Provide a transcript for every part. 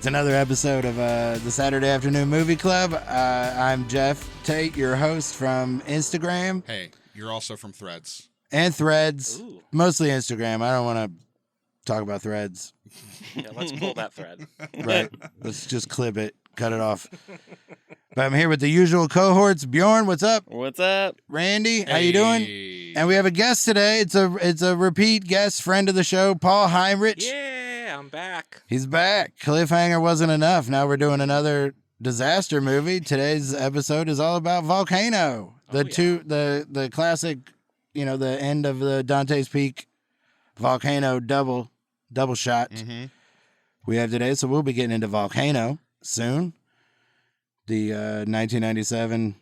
It's another episode of the Saturday Afternoon Movie Club. I'm Geoff Tate, your host from Instagram. Hey, you're also from Threads. And Threads. Ooh. Mostly Instagram. I don't want to talk about Threads. Yeah, let's pull that thread. Right. Let's just clip it. Cut it off. But I'm here with the usual cohorts. Bjorn, what's up? What's up? Randy, how you doing? And we have a guest today. It's a repeat guest, friend of the show, Paul Heinrich. Yeah, I'm back. He's back. Cliffhanger wasn't enough. Now we're doing another disaster movie. Today's episode is all about Volcano. The classic, the end of the Dante's Peak Volcano double shot we have today. So we'll be getting into Volcano soon. The 1997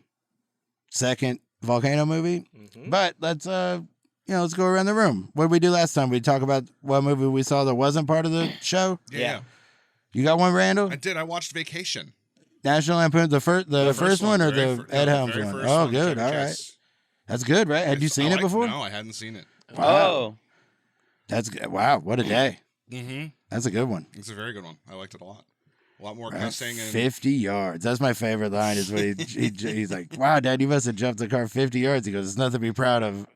second Volcano movie. But let's let's go around the room. What did we do last time? We talk about what movie we saw that wasn't part of the show. Yeah. You got one, Randall? I did. I watched Vacation. National Lampoon, the first one or the Ed Helms one? Oh, good. All right. That's good, right? Had you seen it before? No, I hadn't seen it. Wow. Oh. That's good. Wow, what a day. Mm-hmm. That's a good one. It's a very good one. I liked it a lot. A lot more cussing. And 50 yards. That's my favorite line is when he's like, wow, Dad, you must have jumped the car 50 yards. He goes, it's nothing to be proud of.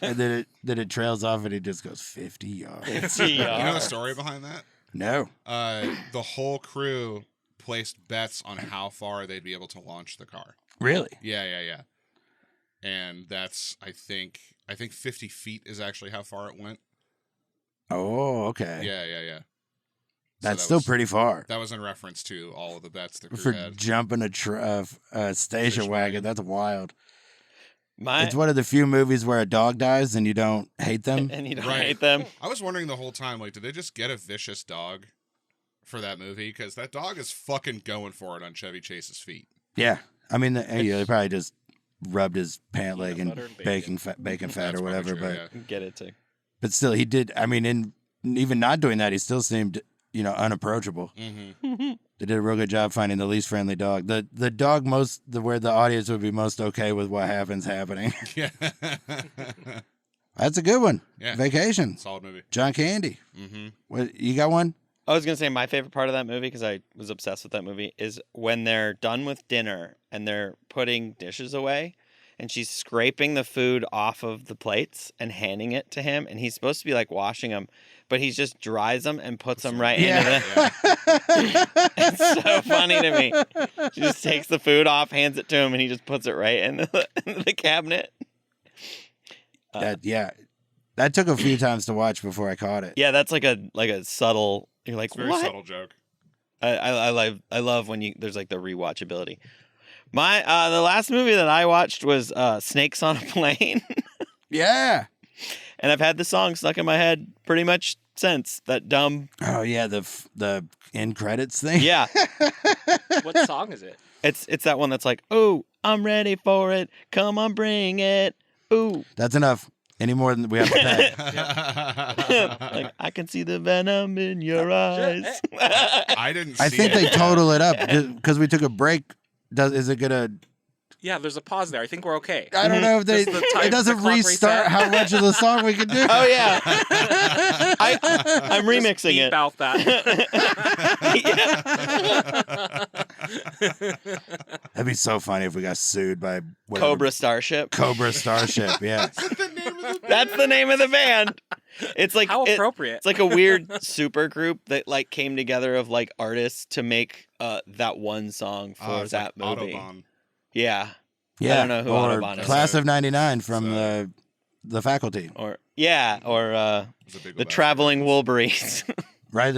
And then it trails off and he just goes, 50 yards. 50 yards. You know the story behind that? No. The whole crew placed bets on how far they'd be able to launch the car. Really? Yeah. And that's, I think 50 feet is actually how far it went. Oh, okay. Yeah. That's still pretty far. That was in reference to all of the bets the crew For had. jumping a station wagon. That's wild. My It's one of the few movies where a dog dies and you don't hate them. and you don't Right. hate them. I was wondering the whole time, like, did they just get a vicious dog for that movie? Because that dog is fucking going for it on Chevy Chase's feet. Yeah. I mean, they probably just rubbed his pant leg in butter and bacon fat That's or whatever. probably But true, Get it too. But still, he did. I mean, in even not doing that, he still seemed, unapproachable. yeah. Mm-hmm. They did a real good job finding the least friendly dog. The dog where the audience would be most okay with what happening. Yeah. That's a good one. Yeah. Vacation. Solid movie. John Candy. Mm-hmm. What you got one? I was going to say my favorite part of that movie, because I was obsessed with that movie, is when they're done with dinner and they're putting dishes away and she's scraping the food off of the plates and handing it to him. And he's supposed to be like washing them, but he just dries them and puts them right into the... It's so funny to me. She just takes the food off, hands it to him, and he just puts it right into the cabinet. That took a few times to watch before I caught it. Yeah, that's like a subtle... You're like, It's a very what? subtle joke. I love when there's like the rewatchability. The last movie that I watched was Snakes on a Plane. Yeah. And I've had the song stuck in my head pretty much since. That dumb. Oh yeah, the end credits thing. Yeah. What song is it? It's that one that's like, "Ooh, I'm ready for it. Come on, bring it. Ooh." That's enough. Any more than we have to pay. Like, I can see the venom in your eyes. I didn't see I think it. they total it up because we took a break. Is it gonna? Yeah, there's a pause there. I think we're okay. I don't know if Does the it doesn't the clock restart reset? how much of the song we can do. Oh yeah. I'm remixing Beep it. out that. That'd be so funny if we got sued by whatever. Cobra Starship. Cobra Starship. Yeah. That's the name of the band. It's like How appropriate. It's like a weird super group that like came together of like artists to make that one song for It's that like movie. Autobahn. Yeah. Yeah. I don't know who or Autobahn is. Class of '99 from the faculty. Or It's a big the old Traveling Wilburys. Right.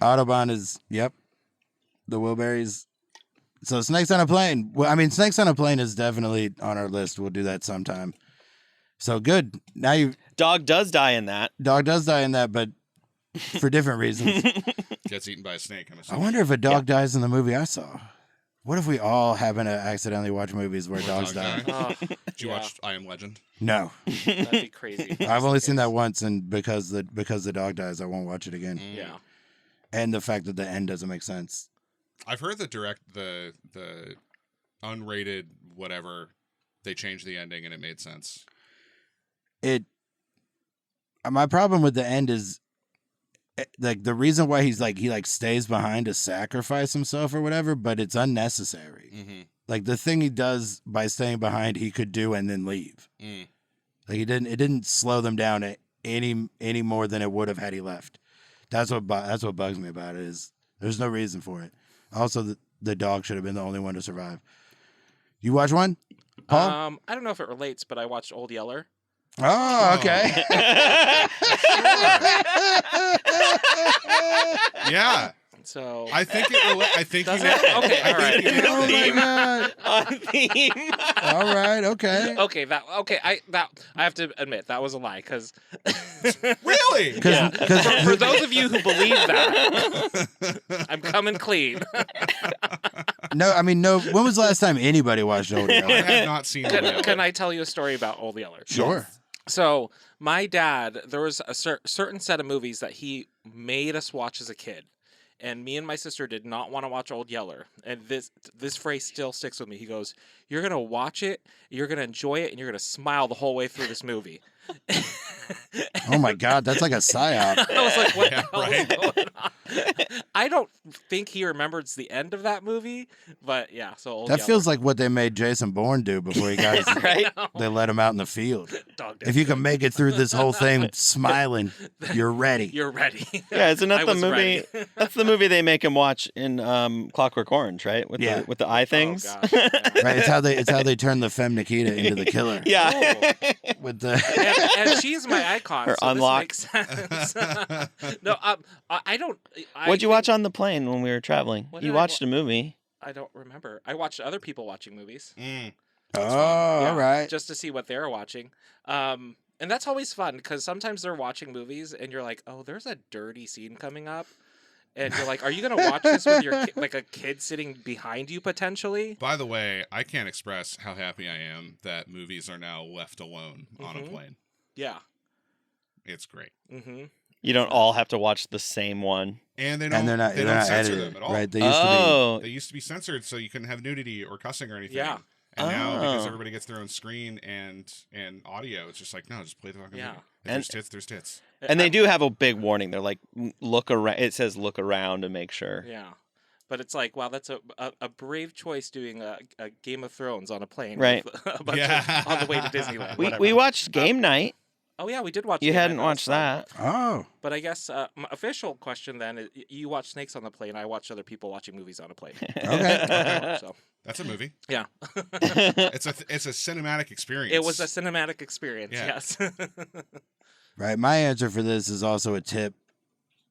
Autobahn is the Wilburys. So Snakes on a Plane. Well, I mean, Snakes on a Plane is definitely on our list. We'll do that sometime. So good. Now Dog does die in that. dog does die in that, but for different reasons. Gets eaten by a snake. I'm I assuming. wonder if a dog dies in the movie I saw. What if we all happen to accidentally watch movies where Where dogs dogs die? die? Oh, Did you watch I Am Legend? No, That'd be crazy. I've only seen that once, and because the dog dies, I won't watch it again. Yeah. And the fact that the end doesn't make sense. I've heard the unrated whatever, they changed the ending and it made sense. My problem with the end is like the reason why he stays behind to sacrifice himself or whatever, but it's unnecessary. Mm-hmm. Like the thing he does by staying behind, he could do and then leave. Mm. Like it didn't slow them down any more than it would have had he left. That's what bugs me about it is there's no reason for it. Also, the dog should have been the only one to survive. You watch one, Paul? I don't know if it relates, but I watched Old Yeller. Oh, okay. Yeah. So I think it. I think Does you it? know. Okay, I all right. think you know. Oh my god. On theme. All right, okay. I have to admit that was a lie because Really? Because for those of you who believe that, I'm coming clean. no, when was the last time anybody watched Old I Yeller? have not seen it. Can I tell you a story about Old Yeller? Sure. So my dad, there was a certain set of movies that he made us watch as a kid. And me and my sister did not want to watch Old Yeller. And this phrase still sticks with me. He goes, "You're going to watch it, you're going to enjoy it, and you're going to smile the whole way through this movie." Oh my god, that's like a psyop. I was like, what Yeah, the hell right. is going on? I don't think he remembers the end of that movie, but yeah, so Old That Yeller. feels like what they made Jason Bourne do before he got his, Right? they let him out in the field. Dog If you can make it through this whole thing smiling, you're ready. You're ready. Yeah, isn't I that the was movie? ready. That's the movie they make him watch in Clockwork Orange, right? With Yeah. the eye things. Oh, gosh, yeah. Right? It's how they turn the Femme Nikita into the killer. Yeah. With the And she's my icon. Or so unlock. This makes sense. No, I don't. What'd you watch on the plane when we were traveling? What You did I watched a movie. I don't remember. I watched other people watching movies. Mm. Oh, Yeah, all right. just to see what they're watching. And that's always fun because sometimes they're watching movies and you're like, oh, there's a dirty scene coming up. And you're like, are you going to watch this with your like a kid sitting behind you potentially? By the way, I can't express how happy I am that movies are now left alone on a Mhm. plane. Yeah. It's great, Mm-hmm. You don't all have to watch the same one. and they don't. And they're not censor edited, them at all. right? They used to Oh, They used to be censored, so you couldn't have nudity or cussing or anything. Yeah. And now, because Oh. everybody gets their own screen and audio, it's just like, no, just play the fucking Yeah. movie. If And- there's tits, there's tits. and they do have a big warning. They're like, look around. It says look around to make sure. Yeah. But it's like, wow, that's a brave choice doing a Game of Thrones on a plane. Right. With a bunch Yeah. of, on the way to Disneyland. We whatever. watched Game Night. Oh, yeah, we did watch You Game Night. hadn't That was watched fun. that. be. Oh. But I guess my official question then is you watch Snakes on the Plane. I watch other people watching movies on a plane. Okay. So, That's a movie. yeah. It's a cinematic experience. It was a cinematic experience, Yeah. yes. Right. My answer for this is also a tip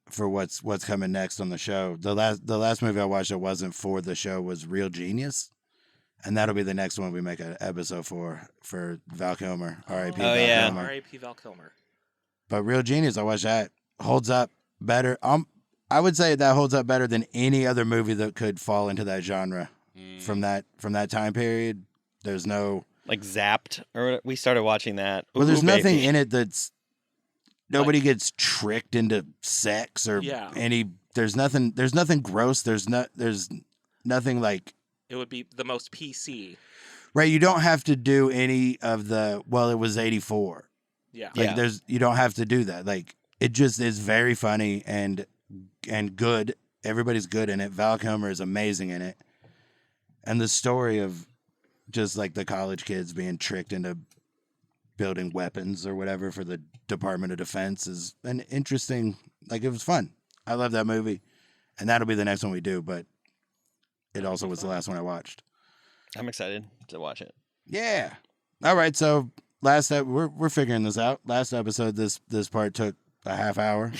for what's coming next on the show. The last movie I watched that wasn't for the show was Real Genius. And that'll be the next one we make an episode for Val Kilmer. R.I.P. Oh, Val yeah. Kilmer. R.A.P. Val Kilmer. But Real Genius, I watched that. Holds up better. I would say that holds up better than any other movie that could fall into that genre Mm. from that time period. There's no Like Zapped, or we started watching that. well, there's Ooh, nothing baby. in it that's nobody gets tricked into sex or Yeah. there's nothing gross. There's nothing like It would be the most PC. right. You don't have to do any of the it was 84. Yeah. Like Yeah. you don't have to do that. Like it just is very funny and good. Everybody's good in it. Val Kilmer is amazing in it. And the story of just like the college kids being tricked into building weapons or whatever for the Department of Defense is an interesting, like it was fun. I love that movie. And that'll be the next one we do, but it also was the last one I watched. I'm excited to watch it. Yeah. All right, so we're figuring this out. Last episode this part took a half hour. I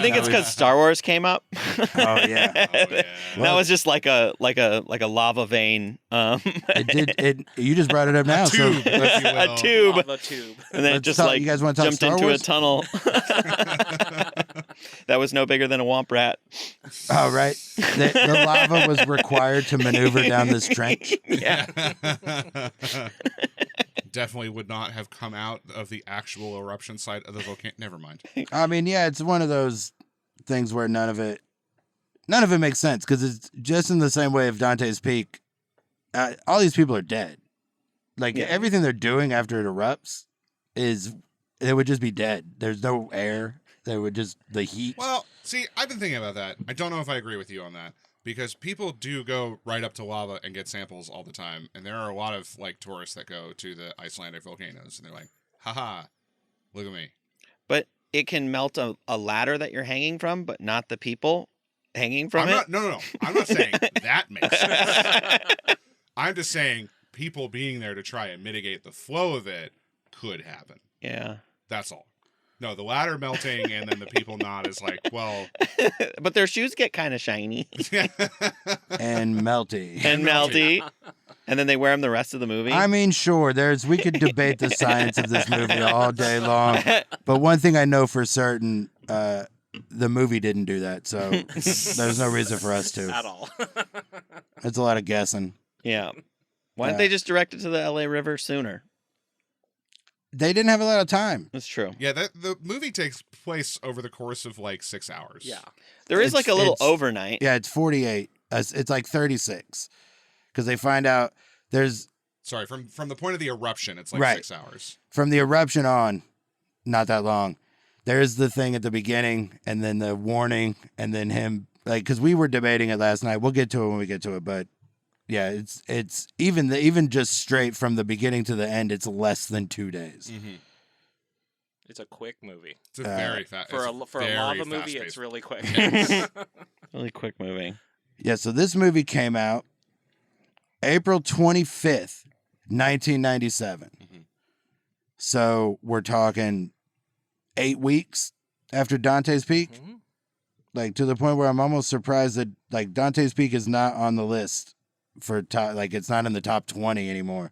think it's Now because Star Wars came up. Oh yeah. Oh, yeah. That was just like a lava vein. You just brought it up now. So tube, if you will. A tube. Lava tube. And then it Let's just talk- like you guys wanna talk jumped Star into Wars? a tunnel. That was no bigger than a womp rat. oh right. The lava was required to maneuver down this trench. Yeah. Definitely would not have come out of the actual eruption site of the volcano. Never mind. I mean, yeah, it's one of those things where none of it makes sense because it's just in the same way of Dante's Peak. All these people are dead. Like Yeah. everything they're doing after it erupts they would just be dead. There's no air. They would just the heat. Well, see, I've been thinking about that. I don't know if I agree with you on that because people do go right up to lava and get samples all the time, and there are a lot of like tourists that go to the Icelandic volcanoes, and they're like, "Haha, look at me." But it can melt a ladder that you're hanging from, but not the people hanging from it. No. I'm not saying that makes sense. I'm just saying people being there to try and mitigate the flow of it could happen. Yeah. That's all. No, the ladder melting and then the people not is like, well. But their shoes get kind of shiny. And melty. And melty. And then they wear them the rest of the movie. I mean, sure, we could debate the science of this movie all day long. But one thing I know for certain, the movie didn't do that. So there's no reason for us to. At all. It's a lot of guessing. Yeah. Why didn't they just direct it to the LA River sooner? They didn't have a lot of time. That's true. Yeah, the movie takes place over the course of like 6 hours. Yeah. There is like a little overnight. Yeah, it's 48. It's like 36. Because they find out there's... Sorry, from the point of the eruption, it's like 6 hours. From the eruption on, not that long. There's the thing at the beginning, and then the warning, and then him... Like, because we were debating it last night. We'll get to it when we get to it, but... Yeah, it's even just straight from the beginning to the end, it's less than 2 days. Mm-hmm. It's a quick movie. It's a very fast. For a lava movie, it's really quick. Really quick movie. Yeah, so this movie came out April 25th, 1997. Mm-hmm. So we're talking 8 weeks after Dante's Peak. Mm-hmm. Like to the point where I'm almost surprised that like Dante's Peak is not on the list for top, like it's not in the top 20 anymore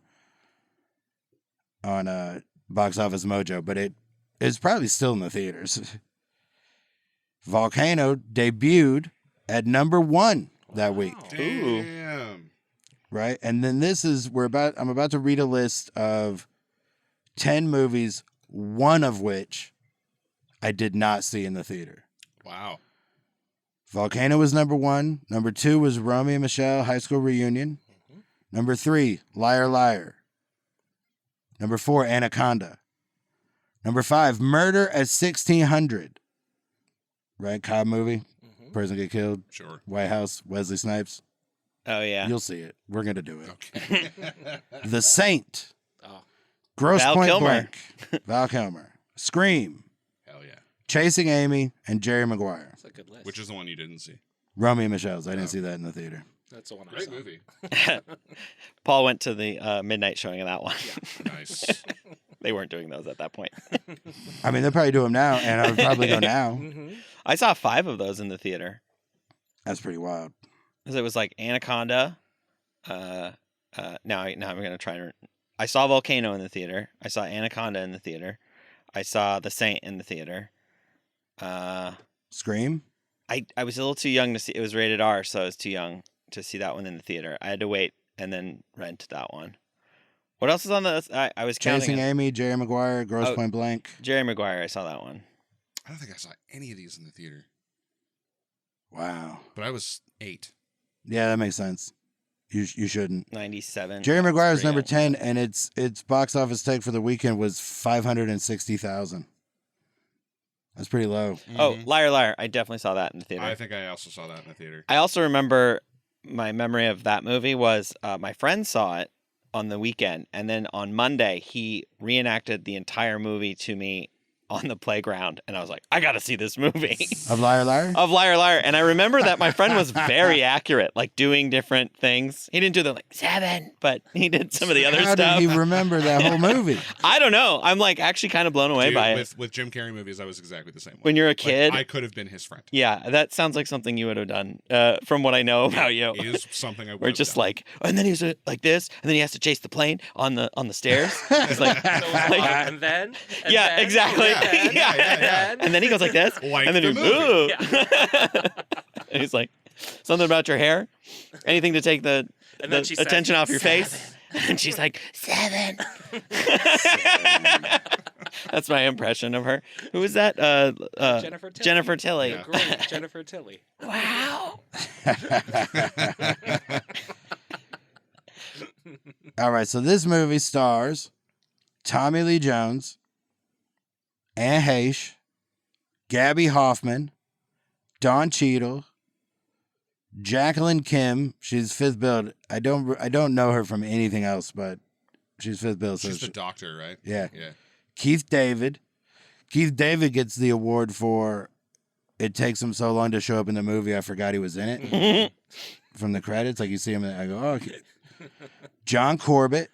on Box Office Mojo, but it is probably still in the theaters. Volcano debuted at number 1 that week. Damn. Right? And then I'm about to read a list of 10 movies, one of which I did not see in the theater. Wow. Volcano was number 1. Number 2 was Romeo and Michelle High School Reunion. Mm-hmm. Number 3, Liar Liar. Number 4, Anaconda. Number 5, Murder at 1600. Right? Cobb movie. Mm-hmm. Person get killed. Sure. White House. Wesley Snipes. Oh, yeah. You'll see it. We're going to do it. Okay. The Saint. Oh. Gross Val Point Kilmer. Blank. Val Kilmer. Scream. Hell yeah. Chasing Amy and Jerry Maguire. That's a good list. Which is the one you didn't see? Romeo and Michelle's. I didn't see that in the theater. That's the one I Great saw. movie. Paul went to the midnight showing of that one. Nice. They weren't doing those at that point. I mean, they'll probably do them now, and I would probably go now. Mm-hmm. I saw 5 of those in the theater. That's pretty wild. Because it was like Anaconda. Now I'm going to try and... I saw Volcano in the theater. I saw Anaconda in the theater. I saw The Saint in the theater. Scream? I was a little too young to see. It was rated R, so I was too young to see that one in the theater. I had to wait and then rent that one. What else is on the... I was counting... Chasing Amy, Jerry Maguire, Gross Point Blank. Jerry Maguire, I saw that one. I don't think I saw any of these in the theater. Wow. But I was 8. Yeah, that makes sense. You shouldn't. 97. Jerry Maguire's Pretty number young. 10, and its box office take for the weekend was 560,000. That's pretty low. Oh, Liar Liar. I definitely saw that in the theater. I think I also saw that in the theater. I also remember my memory of that movie was my friend saw it on the weekend, and then on Monday he reenacted the entire movie to me on the playground, and I was like, I gotta see this movie. Of Liar Liar? Of Liar Liar. And I remember that my friend was very accurate, like doing different things. He didn't do the like 7, but he did some of the other How stuff. did he remember that whole movie? I don't know. I'm like actually kind of blown away Dude, by it. with Jim Carrey movies, I was exactly the same way. When you're a Like, kid. I could have been his friend. Yeah, that sounds like something you would have done. From what I know about you. It is something I would We're have just done. like, and then he's like this, and then he has to chase the plane on the stairs. He's like, So it's like- and then? And yeah, then, exactly. and then, Yeah. and then. And then he goes like this, Like and then the he movie. and he's like, something about your hair, anything to take the And then she says, attention off your 7. face. And she's like 7. That's my impression of her. Who is that? Jennifer Tilly. Jennifer Tilly. Yeah. Great, Jennifer Tilly. Wow. All right, so this movie stars Tommy Lee Jones, Anne Heche, Gabby Hoffman, Don Cheadle, Jacqueline Kim. She's fifth billed. I don't know her from anything else, but she's fifth billed. She's the doctor, right? Yeah. Yeah. Keith David. Keith David gets the award for it takes him so long to show up in the movie. I forgot he was in it. From the credits, like you see him, and I go, oh, okay. John Corbett,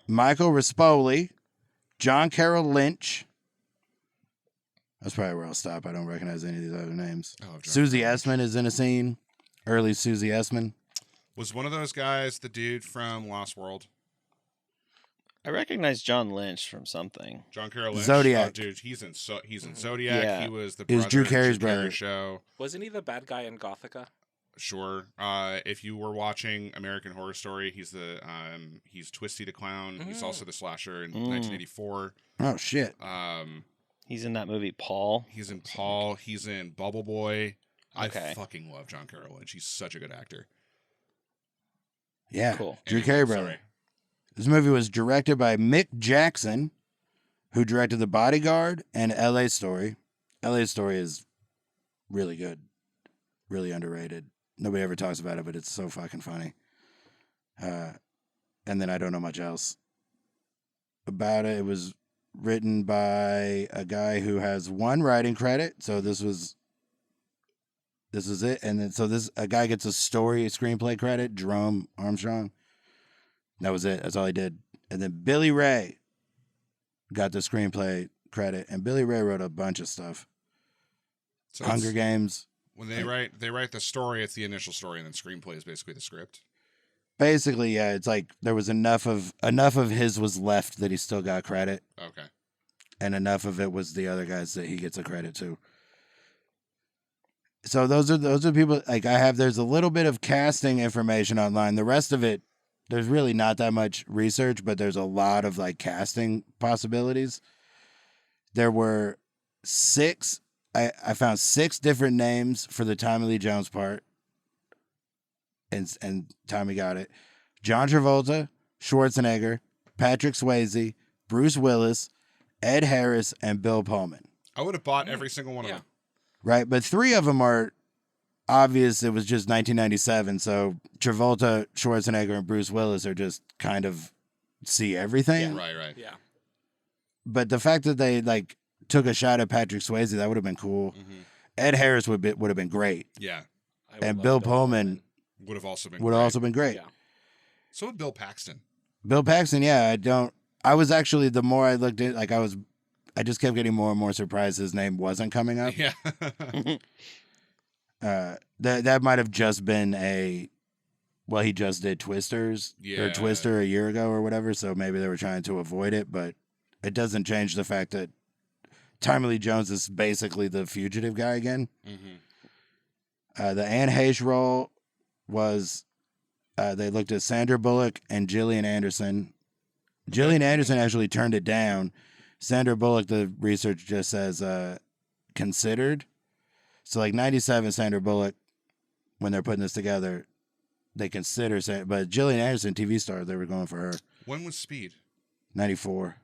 Michael Rispoli, John Carroll Lynch. That's probably where I'll stop. I don't recognize any of these other names. Oh, Susie Essman is in a scene. Early Susie Essman. Was one of those guys the dude from Lost World? I recognize John Lynch from something. John Carroll Lynch. Zodiac. Oh, dude, he's in Zodiac. Yeah. He was the He was brother Drew in Carey's Drew Carey brother. show. Wasn't he the bad guy in Gothica? Sure. If you were watching American Horror Story, he's Twisty the Clown. He's also the slasher in 1984. Oh shit. He's in that movie Paul. He's in Paul. He's in Bubble Boy. Okay. I fucking love John Carroll Lynch. He's such a good actor. Yeah. Cool. Drew Anyway, Carey brother. sorry. This movie was directed by Mick Jackson, who directed The Bodyguard and L.A. Story. L.A. Story is really good, really underrated. Nobody ever talks about it, but it's so fucking funny. And then I don't know much else about it. It was written by a guy who has one writing credit, so this was it. And then a guy gets a screenplay credit, Jerome Armstrong. That was it. That's all he did. And then Billy Ray got the screenplay credit, and Billy Ray wrote a bunch of stuff. So Hunger Games. When they write the story, it's the initial story, and then screenplay is basically the script. Basically, yeah, it's like there was enough of his was left that he still got credit, Okay. and enough of it was the other guys that he gets a credit to. So those are people like there's a little bit of casting information online. The rest of it, there's really not that much research, but there's a lot of like casting possibilities. There were 6. I found 6 different names for the Tommy Lee Jones part. And Tommy got it. John Travolta, Schwarzenegger, Patrick Swayze, Bruce Willis, Ed Harris, and Bill Pullman. I would have bought every single one of them. Right, but 3 of them are obvious. It was just 1997, so Travolta, Schwarzenegger, and Bruce Willis are just kind of see everything. Right. Yeah. But the fact that they like took a shot at Patrick Swayze, that would have been cool. Mm-hmm. Ed Harris would have been great, Yeah. I would and love Bill Pullman Would have also been would have also been great. Yeah. So would Bill Paxton. Bill Paxton, yeah, I was actually, the more I looked at, like I just kept getting more and more surprised his name wasn't coming up. Yeah. That might have just been he just did Twisters or Yeah. Twister a year ago or whatever, so maybe they were trying to avoid it, but it doesn't change the fact that Tommy Lee Jones is basically the fugitive guy again. Mm-hmm. The Anne Heche role was, they looked at Sandra Bullock and Gillian Anderson. Gillian Anderson actually turned it down. Sandra Bullock, the research just says considered. So like 97, Sandra Bullock, when they're putting this together, they consider, but Gillian Anderson, TV star, they were going for her. When was Speed? 94.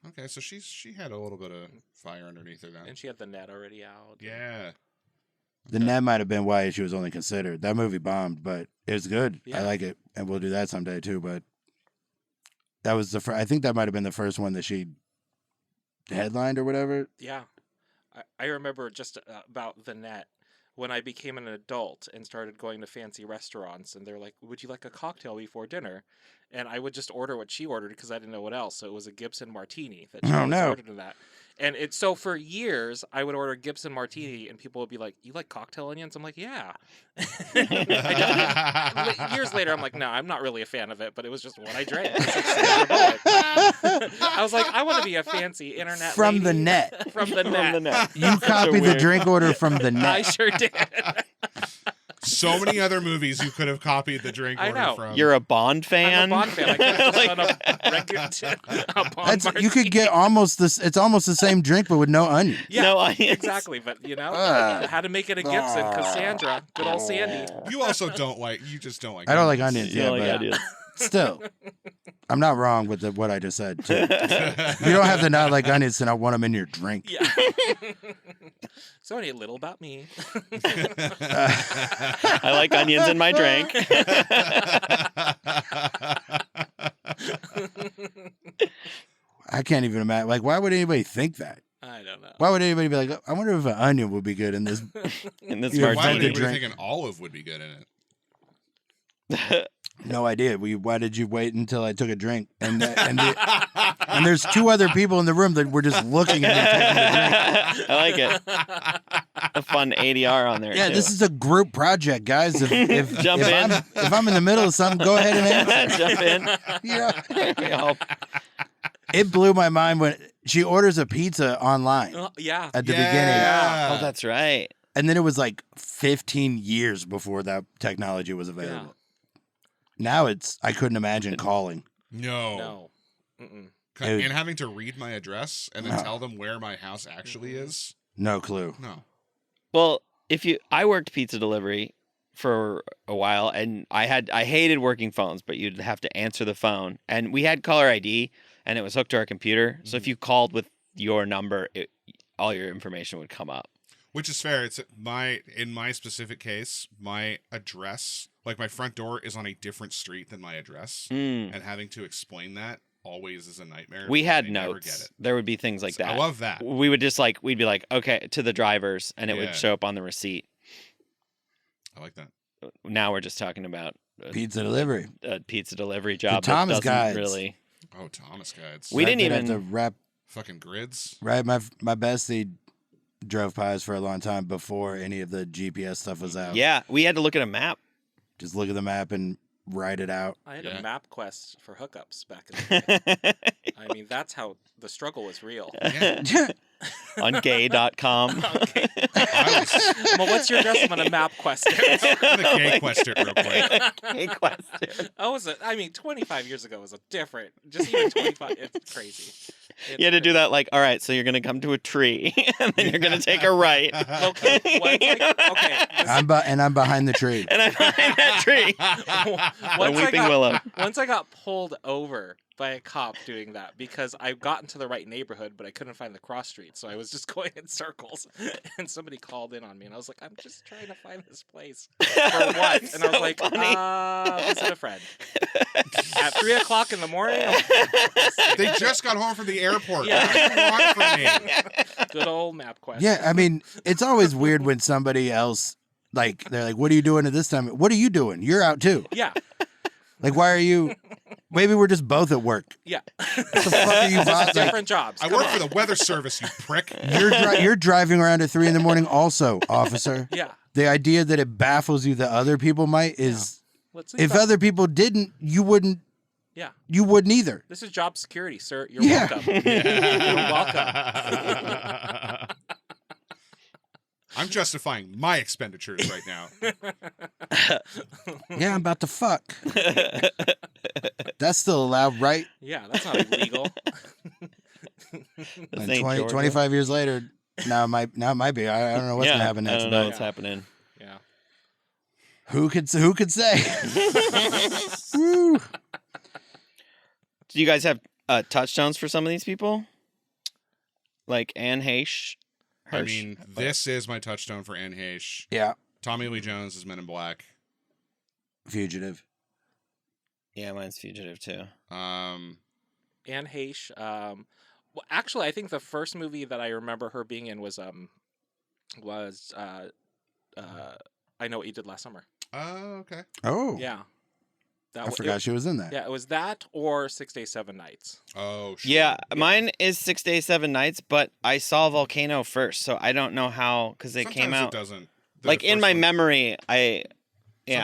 Okay, so she had a little bit of fire underneath her then. And she had the net already out. Yeah. The net might have been why she was only considered. That movie bombed, but it was good. Yeah. I like it, and we'll do that someday too. But that was I think that might have been the first one that she headlined or whatever. Yeah. I remember just about the net when I became an adult and started going to fancy restaurants, and they're like, would you like a cocktail before dinner? And I would just order what she ordered because I didn't know what else. So it was a Gibson Martini that she always ordered in that. And so for years, I would order Gibson Martini, and people would be like, you like cocktail onions? I'm like, yeah. Years later, I'm like, no, I'm not really a fan of it, but it was just what I drank. I was like, I want to be a fancy internet From lady. the net. From the net. You copied the drink order from the I net. sure did. So many other movies you could have copied the drink I order know. from. You're a Bond fan? I'm a Bond fan. I could have just done a Bond You could get almost this. It's almost the same drink, but with no onion. Yeah, No onions. exactly. But, I had to make it a Gibson because Sandra, good old Sandy. You also you just don't like I don't like onions. onions. You Yeah, know, like but ideas. still, I'm not wrong with what I just said. Too. You don't have to not like onions to not want them in your drink. Yeah. So a little about me. I like onions in my drink. I can't even imagine. Like, why would anybody think that? I don't know. Why would anybody be like, I wonder if an onion would be good in this? In this Yeah, Why would Martini martini. anybody drink. think an olive would be good in it? No idea. Why did you wait until I took a drink? And there's two other people in the room that were just looking at me taking a drink. I like it. A fun ADR on there. Yeah, too. this is a group project, guys. If Jump in. if I'm in the middle of something, go ahead and answer. Jump in. You know? We all- It blew my mind when she orders a pizza online Yeah. at the Yeah. beginning. Oh, that's right. And then it was like 15 years before that technology was available. Now I couldn't imagine calling. No. No. Mm-mm. Dude. And having to read my address and then No. tell them where my house actually is. No clue. No. Well, I worked pizza delivery for a while, and I hated working phones, but you'd have to answer the phone, and we had caller ID, and it was hooked to our computer. So if you called with your number, all your information would come up. Which is fair. It's in my specific case, my address, like my front door is on a different street than my address. Mm. And having to explain that always is a nightmare. We because had I never notes. get it. There would be things like So that. I love that. We would we'd be like, okay, to the drivers, and it Yeah. would show up on the receipt. I like that. Now we're just talking about Pizza delivery. a pizza delivery job. Thomas that doesn't guides. really. Oh, Thomas guides. We didn't I'd have even- to wrap. Fucking grids. Right, my bestie drove pies for a long time before any of the GPS stuff was out. Yeah, we had to look at a map. Just look at the map and write it out. I had Yeah. a map quest for hookups back in the day. I mean, that's how the struggle was real. Yeah. On gay.com. Okay. I Well, what's your address? I'm on a map quest. I'm gonna gay quest it real quick. Gay question. I mean, 25 years ago was a different, just even 25, it's crazy. You had to do that like, all right, so you're going to come to a tree, and then you're going to take a right. Okay, I'm behind the tree. And I'm behind that tree. The Once I weeping got- willow. Once I got pulled over by a cop doing that because I got into the right neighborhood, but I couldn't find the cross street, so I was just going in circles. And somebody called in on me, and I was like, "I'm just trying to find this place for what?" That's And I was so like, funny. "Visit a friend." At 3:00 in the morning. They just got home from the airport. Yeah. What do you want from me? Good old map quest. Yeah, I mean, it's always weird when somebody else, like, they're like, what are you doing at this time? What are you doing? You're out too. Yeah. Like, why are you? Maybe we're just both at work. Yeah. What the fuck are you Just like, different jobs. I Come work on. for the weather service, you prick. you're driving around at 3 a.m. also, officer. Yeah. The idea that it baffles you that other people might is Let's if other people didn't, you wouldn't either. This is job security, sir. You're Yeah. welcome. You're welcome. I'm justifying my expenditures right now. Yeah, I'm about to fuck. That's still allowed, right? Yeah, that's not illegal. And St. 20, Georgia. 25 years later, now it might be. I don't know what's gonna happen I next. don't know But what's happening. Yeah. who could say? Woo. Do you guys have touchstones for some of these people? Like Anne Heche? I mean, this is my touchstone for Anne Heche. Yeah, Tommy Lee Jones is Men in Black. fugitive. Yeah, mine's Fugitive too. Anne Heche. Well, actually, I think the first movie that I remember her being in was I Know What You Did Last Summer. Oh, okay. Oh, Yeah. That I forgot she was in that. Yeah, it was that or 6 Days, 7 Nights. Oh, sure. Yeah, mine is 6 Days, 7 Nights, but I saw Volcano first, so I don't know how, because it came Sometimes out. It doesn't. The Like in first my one- memory, yeah.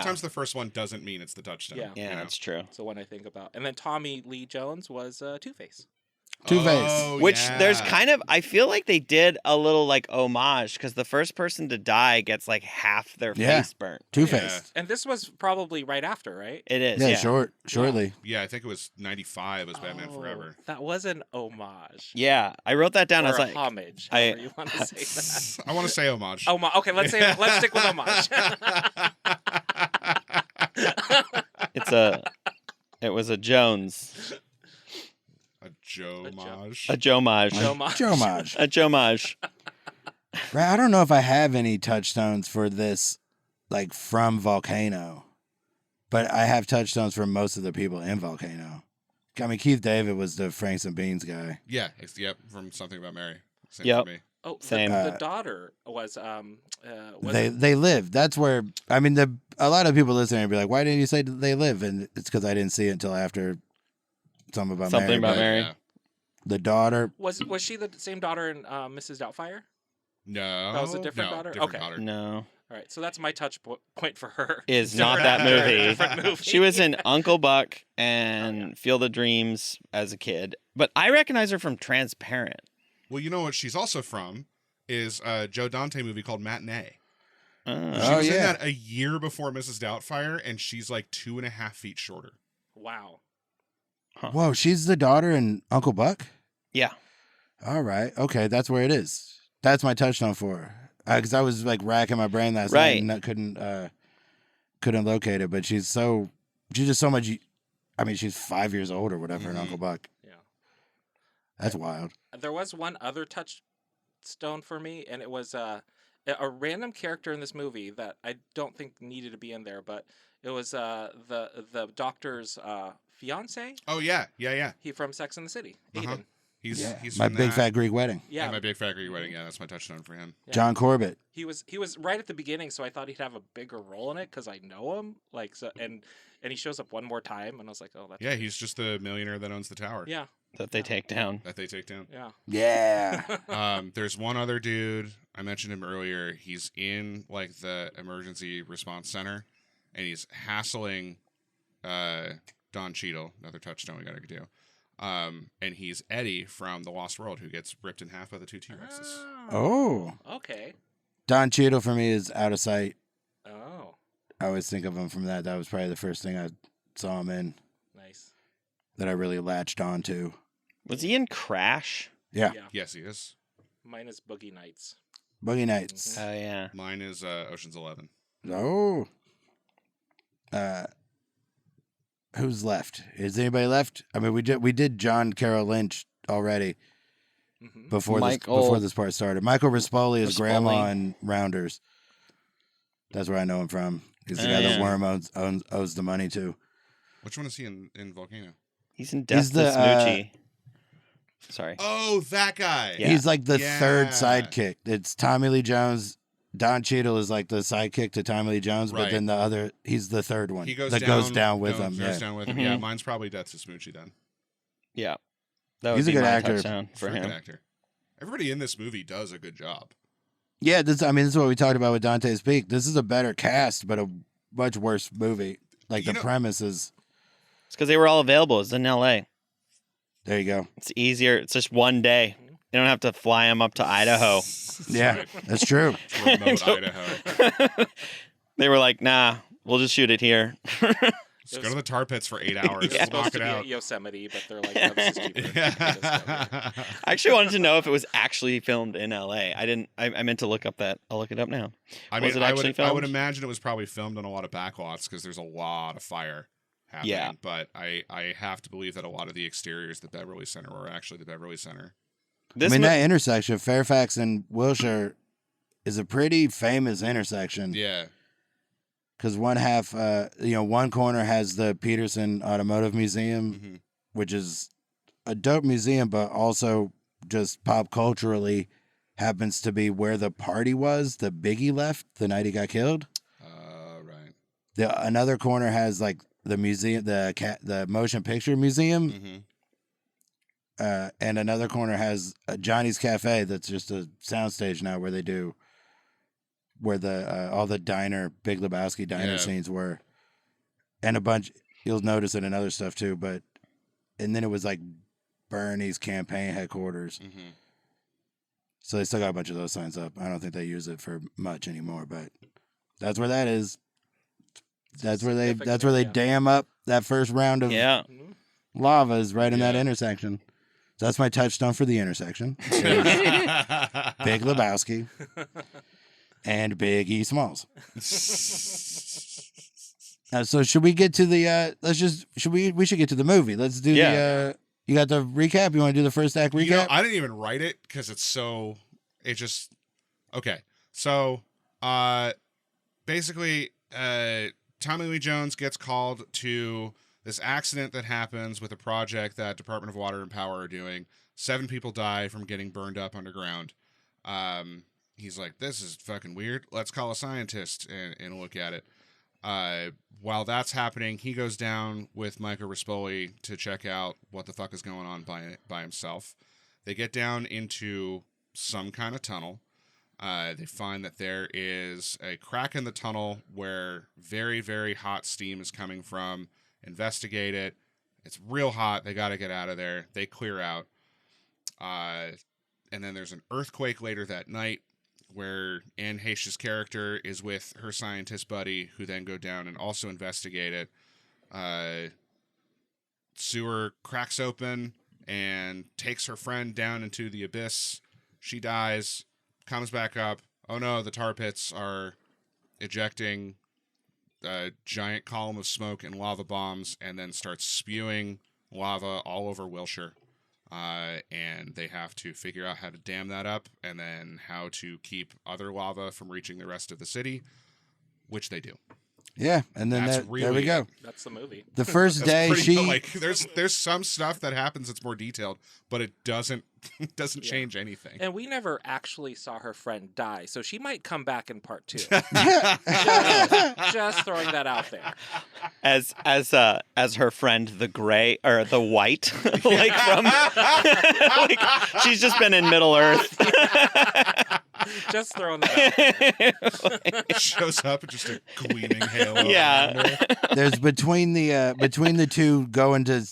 Sometimes the first one doesn't mean it's the touchdown. Yeah. Yeah, you know? that's true. So when I think about, and then Tommy Lee Jones was Two-Face. Two-Face. Oh, Which yeah. there's kind of, I feel like they did a little like homage, because the first person to die gets like half their Yeah. face burnt. Two-Faced. And this was probably right after, right? It is. Yeah, Yeah. shortly. Yeah, I think it was 95 was Batman Oh, Forever. That was an homage. Yeah, I wrote that down. I Or was a like, homage, I- however you want to say that. I want to say homage. Okay, let's stick with homage. it was a Jones, A Joe-mage. a Jomage, Homage. Homage. a Jomage. Right, I don't know if I have any touchstones for this, like from Volcano, but I have touchstones for most of the people in Volcano. I mean, Keith David was the Franks and Beans guy. Yeah, yep, from Something About Mary. Same Yep. for me. Oh, Same. The daughter was They live. That's where I mean a lot of people listening would be like, "Why didn't you say they live?" And it's because I didn't see it until after Something About Mary. Something About but Mary. Yeah. The daughter. was she the same daughter in Mrs. Doubtfire? No. That was a different no, daughter? Different Okay. daughter. No, All right, so that's my point for her. is Different not that actor, movie. different movie. She was in Uncle Buck and Field of Dreams as a kid, but I recognize her from Transparent. Well, you know what she's also from is a Joe Dante movie called Matinee. She Oh, was in yeah. that a year before Mrs. Doubtfire, and she's like 2.5 feet shorter. Wow. Whoa, she's the daughter in Uncle Buck? Yeah. All right. Okay, that's where it is. That's my touchdown for her. Because I was like racking my brain last Right. night and couldn't locate it. But she's just so much. I mean, she's 5 years old or whatever in Mhm. Uncle Buck. Yeah. That's wild. There was one other touchstone for me, and it was a random character in this movie that I don't think needed to be in there, but it was the doctor's fiance. Oh yeah. He from Sex and the City. Uh-huh. Aiden. He's My in big that. fat Greek wedding. Yeah. My Big Fat Greek Wedding. Yeah, that's my touchdown for him. Yeah. John Corbett. He was right at the beginning, so I thought he'd have a bigger role in it because I know him. Like so, and he shows up one more time, and I was like, oh, that's Yeah, he's just the millionaire that owns the tower yeah, That they take down. that they take down. yeah. Yeah. There's one other dude. I mentioned him earlier. He's in like the emergency response center, and he's hassling Don Cheadle. Another touchdown we gotta do. And he's Eddie from The Lost World, who gets ripped in half by the two T-Rexes. Oh. Okay. Don Cheadle for me is Out of Sight. Oh, I always think of him from that. That was probably the first thing I saw him in nice. that I really latched on to. Was he in Crash? Yeah. Yes, he is. Mine is Boogie Nights. Boogie Nights. Oh yeah. Mine is Ocean's 11. Oh. Who's left? Is anybody left? I mean, we did John Carroll Lynch already Mm-hmm. before Michael- this part started. Michael Rispoli is Rispoli. Grandma in Rounders. That's where I know him from. He's the guy that Yeah. Worm owes the money to. Which one is he in Volcano? He's in Death He's to the, Smoochie. Sorry. Oh, that guy. Yeah. He's like the third Yeah. sidekick. It's Tommy Lee Jones. Don Cheadle is like the sidekick to Tommy Lee Jones, but Right. then he's the third one He goes that down, goes down with him. Goes Yeah. down with him. Mhm. Yeah, mine's probably Death to Smoochie then. Yeah. That would He's a be good my actor. touchdown for He's a good him. actor. Everybody in this movie does a good job. Yeah, this is what we talked about with Dante's Peak. This is a better cast, but a much worse movie. Like You the know- premise is It's because they were all available. It's in LA. there you go. It's easier. It's just one day. You don't have to fly them up to Idaho. Yeah, that's true. Remote Idaho. They were like, nah, we'll just shoot it here. Just go to the tar pits for 8 hours. It was We'll supposed knock to it be out. at Yosemite, but they're like, no, this is cheaper. Yeah. I actually wanted to know if it was actually filmed in LA. I meant to look up that. I'll look it up now. I Was mean, it I actually would filmed? imagine it was probably filmed on a lot of backlots because there's a lot of fire happening. Yeah. But I have to believe that a lot of the exteriors at the Beverly Center were actually the Beverly Center. This I mean, mo- that intersection, Fairfax and Wilshire, is a pretty famous intersection. Yeah. Because one corner has the Peterson Automotive Museum, hmm which is a dope museum, but also just pop culturally happens to be where the party was that Biggie left the night he got killed. Right. Another corner has like the museum, the motion picture museum, hmm and another corner has Johnny's Cafe. That's just a soundstage now where they do where the all the Big Lebowski diner Yeah. scenes were, and a bunch. You'll notice it in other stuff too, and then it was like Bernie's campaign headquarters. hmm So they still got a bunch of those signs up. I don't think they use it for much anymore, but that's where that is. That's where they Significant, yeah. dam up that first round of yeah. Mhm. lava is right in that Yeah. intersection. So that's my touchstone for the intersection. Big Lebowski and Big E Smalls. So should we get to the we should get to the movie. Let's do Yeah. you got the recap? You want to do the first act recap? You know, I didn't even write it because Okay, so basically, Tommy Lee Jones gets called to this accident that happens with a project that Department of Water and Power are doing. 7 people die from getting burned up underground. He's like, this is fucking weird. Let's call a scientist and look at it. While that's happening, he goes down with Michael Rispoli to check out what the fuck is going on by himself. They get down into some kind of tunnel. They find that there is a crack in the tunnel where very, very hot steam is coming from. Investigate it. It's real hot. They got to get out of there. They clear out. And then there's an earthquake later that night where Anne Heche's character is with her scientist buddy, who then go down and also investigate it. Sewer cracks open and takes her friend down into the abyss. She dies, comes back up. Oh no, the tar pits are ejecting a giant column of smoke and lava bombs, and then starts spewing lava all over Wilshire. And they have to figure out how to dam that up, and then how to keep other lava from reaching the rest of the city, which they do. Yeah, and then there we go. That's the movie. The first day there's some stuff that happens that's more detailed, but it doesn't change anything. And we never actually saw her friend die, so she might come back in part 2. just throwing that out there. As her friend, the gray or the white, like from, like she's just been in Middle Earth. Just throwing that out there. Shows up and just a gleaming halo. Yeah. There's between the two going to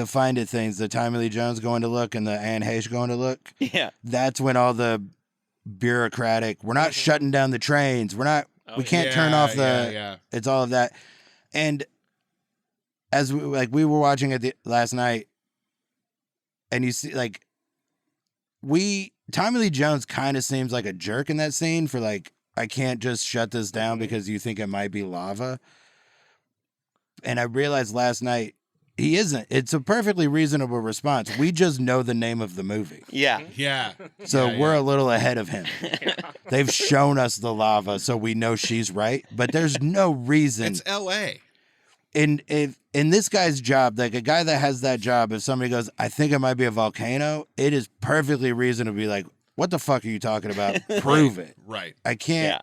find it things, the Tommy Lee Jones going to look and the Anne Heche going to look. Yeah. That's when all the bureaucratic, we're not shutting down the trains. We can't turn off the, it's all of that. And as we were watching it last night, and you see Tommy Lee Jones kind of seems like a jerk in that scene for I can't just shut this down because you think it might be lava. And I realized last night, he isn't. It's a perfectly reasonable response. We just know the name of the movie. Yeah. Yeah. So we're a little ahead of him. They've shown us the lava, so we know she's right. But there's no reason. It's L.A. In this guy's job, like a guy that has that job, if somebody goes, I think it might be a volcano, it is perfectly reasonable to be like, what the fuck are you talking about? Prove it. Right. I can't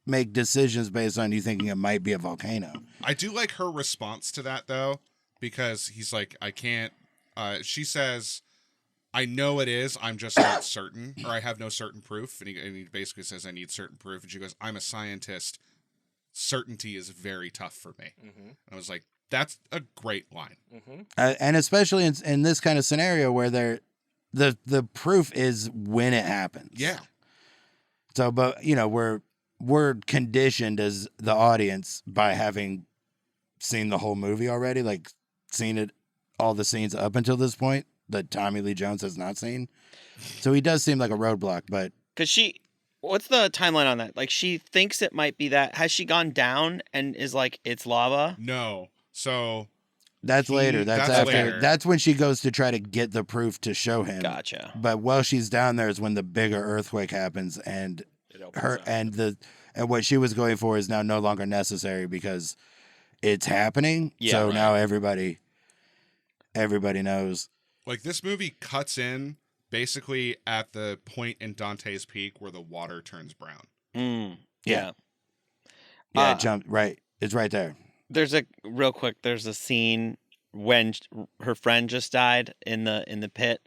make decisions based on you thinking it might be a volcano. I do like her response to that, though, because he's like, I can't. She says, I know it is. I'm just not certain, or I have no certain proof. And he basically says, I need certain proof. And she goes, I'm a scientist. Certainty is very tough for me. Mm-hmm. And I was like, that's a great line. Mm-hmm. And especially in this kind of scenario where the proof is when it happens. Yeah. So, but we're conditioned as the audience by having seen the whole movie already, seen it, all the scenes up until this point that Tommy Lee Jones has not seen. So he does seem like a roadblock, but because what's the timeline on that? She thinks it might be that. Has she gone down and is like, it's lava? No. So that's later. That's after. Later. That's when she goes to try to get the proof to show him. Gotcha. But while she's down there is when the bigger earthquake happens, and what she was going for is now no longer necessary because it's happening. Yeah, so right. now everybody knows. This movie cuts in basically at the point in Dante's Peak where the water turns brown. Yeah. Yeah, it jumped right. It's right there. There's a scene when her friend just died in the pit,